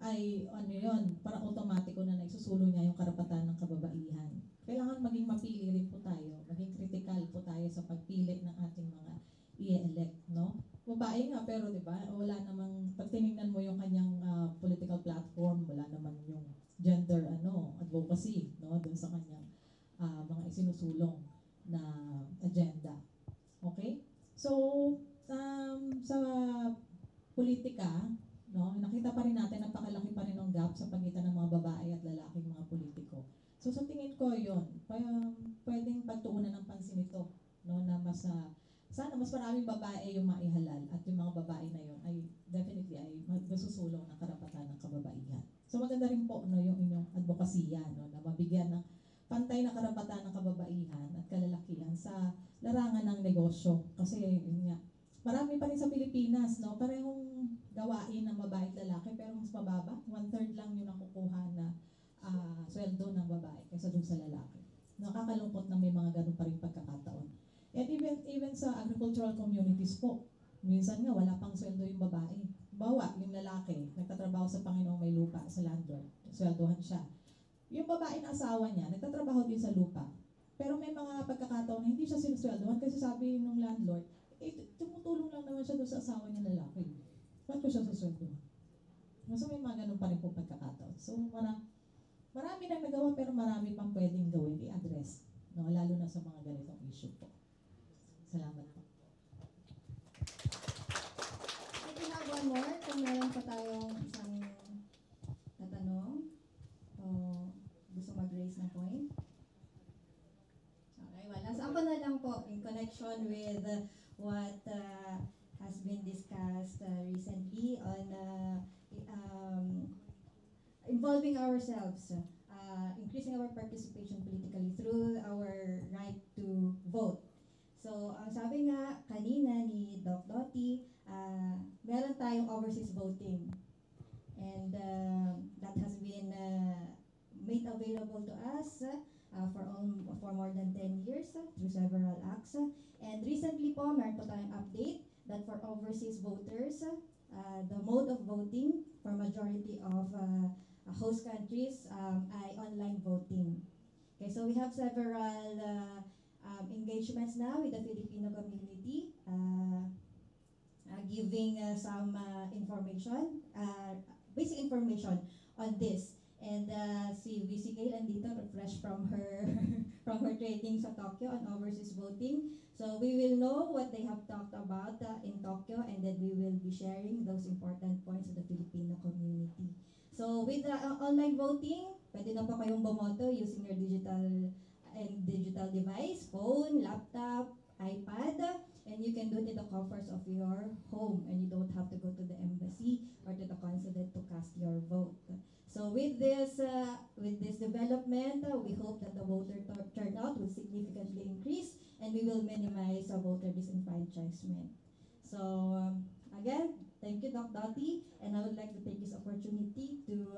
ay ano yun, parang automatiko na naisusulo niya yung karapatan ng kababaihan. Kailangan maging mapili rin po tayo, maging critical po tayo sa pagpili ng ating mga i-elect, no? Babae nga, pero di ba, wala namang, pag tinignan mo yung kanyang political platform, wala naman yung gender advocacy, no, dun sa kanyang mga isinusulong na agenda. Okay? So, sa politika, no, nakita pa rin natin, napakalaki pa rin ang gap sa pagitan ng mga babae at lalaking mga politiko. So, sa tingin ko yun, pwedeng pagtuunan ng pansin ito, no, na sana mas maraming babae yung maihalal at yung mga babae na yun ay definitely ay magsusulong ng karapatan ng kababaihan. So maganda rin po, no, yung inyong advokasya, no, na mabigyan ng pantay na karapatan ng kababaihan at kalalakihan sa larangan ng negosyo. Kasi yun nga, marami pa rin sa Pilipinas, no, parehong gawain ng babae at lalaki pero mas mababa, 1/3 lang yung nakukuha na sweldo ng babae kaysa dun sa lalaki. Nakakalungkot na may mga ganun pa rin pagkakataon. And even sa agricultural communities po, minsan nga wala pang sweldo yung babae. Bawa, yung lalaki, nagtatrabaho sa Panginoong may lupa, sa landlord, sweldohan siya. Yung babae na asawa niya, nagtatrabaho din sa lupa. Pero may mga pagkakataon na hindi siya sinusweldohan kasi sabi ng landlord, tumutulong lang naman siya doon sa asawa niya lalaki. Ba't ko siya susweldohan? So may mga ganun pa rin po pagkakataon. So marami nang nagawa pero marami pang pwedeng gawin, i-address. No? Lalo na sa mga ganitong issue po. Salamat po. I can have one more kung meron pa tayong isang natanong o gusto mag-raise ng point. Okay, wala. So ako na lang po in connection with what has been discussed recently on involving ourselves, increasing our participation politically through our right to vote. So, ang sabi nga kanina ni Doc Dottie, meron tayong overseas voting. And that has been made available to us for more than 10 years through several acts. And recently po, meron po tayong update that for overseas voters, the mode of voting for majority of host countries ay online voting. Okay, so we have several engagements now with the Filipino community giving some information, basic information on this. And si VC Gail andito, fresh from her from her training sa Tokyo on overseas voting. So we will know what they have talked about in Tokyo, and then we will be sharing those important points to the Filipino community. So with online voting, pwede na po kayong bumoto using your digital device, phone, laptop, iPad, and you can do it in the comfort of your home, and you don't have to go to the embassy or to the consulate to cast your vote. So with this development, we hope that the voter turnout will significantly increase, and we will minimize voter disenfranchisement. So again, thank you, Doc Dottie, and I would like to take this opportunity to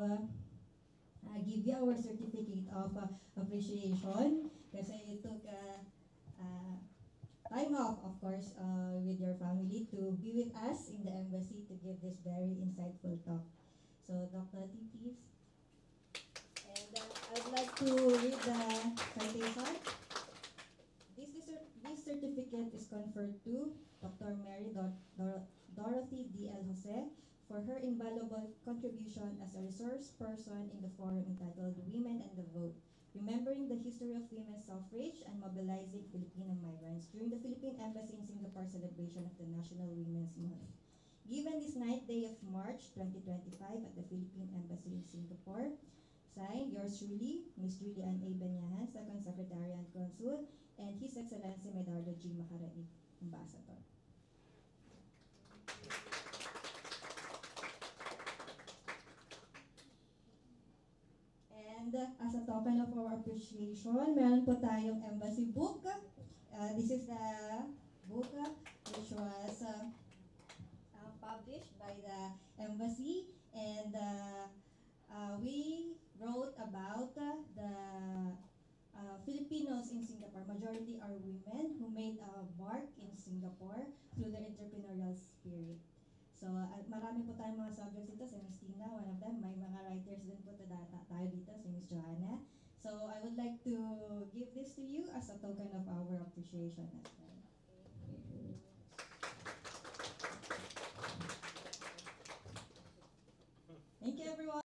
give you our certificate of appreciation kasi you took time off, of course, with your family to be with us in the embassy to give this very insightful talk. So, Dr. T, please. And I'd like to read the citation. This certificate is conferred to Dr. Mary Dorothy D. L. Jose for her invaluable contribution as a resource person in the forum entitled Women and the Vote, remembering the history of women's suffrage and mobilizing Filipino migrants during the Philippine Embassy in Singapore celebration of the National Women's Month. Given this 9th day of March 2025 at the Philippine Embassy in Singapore, signed, yours truly, Ms. Julian A. Banyahan, Second Secretary and Consul, and His Excellency Medardo G. Macaraig, Ambassador. And as a token of our appreciation, meron po tayong embassy book. This is the book which was published by the embassy, and we wrote about the Filipinos in Singapore. Majority are women who made a mark in Singapore through their entrepreneurial spirit. So, marami po tayong mga subjects dito. Si Ms. Tina, one of them. May mga writers din po tayo dito, si Ms. Joanna. So, I would like to give this to you as a token of our appreciation.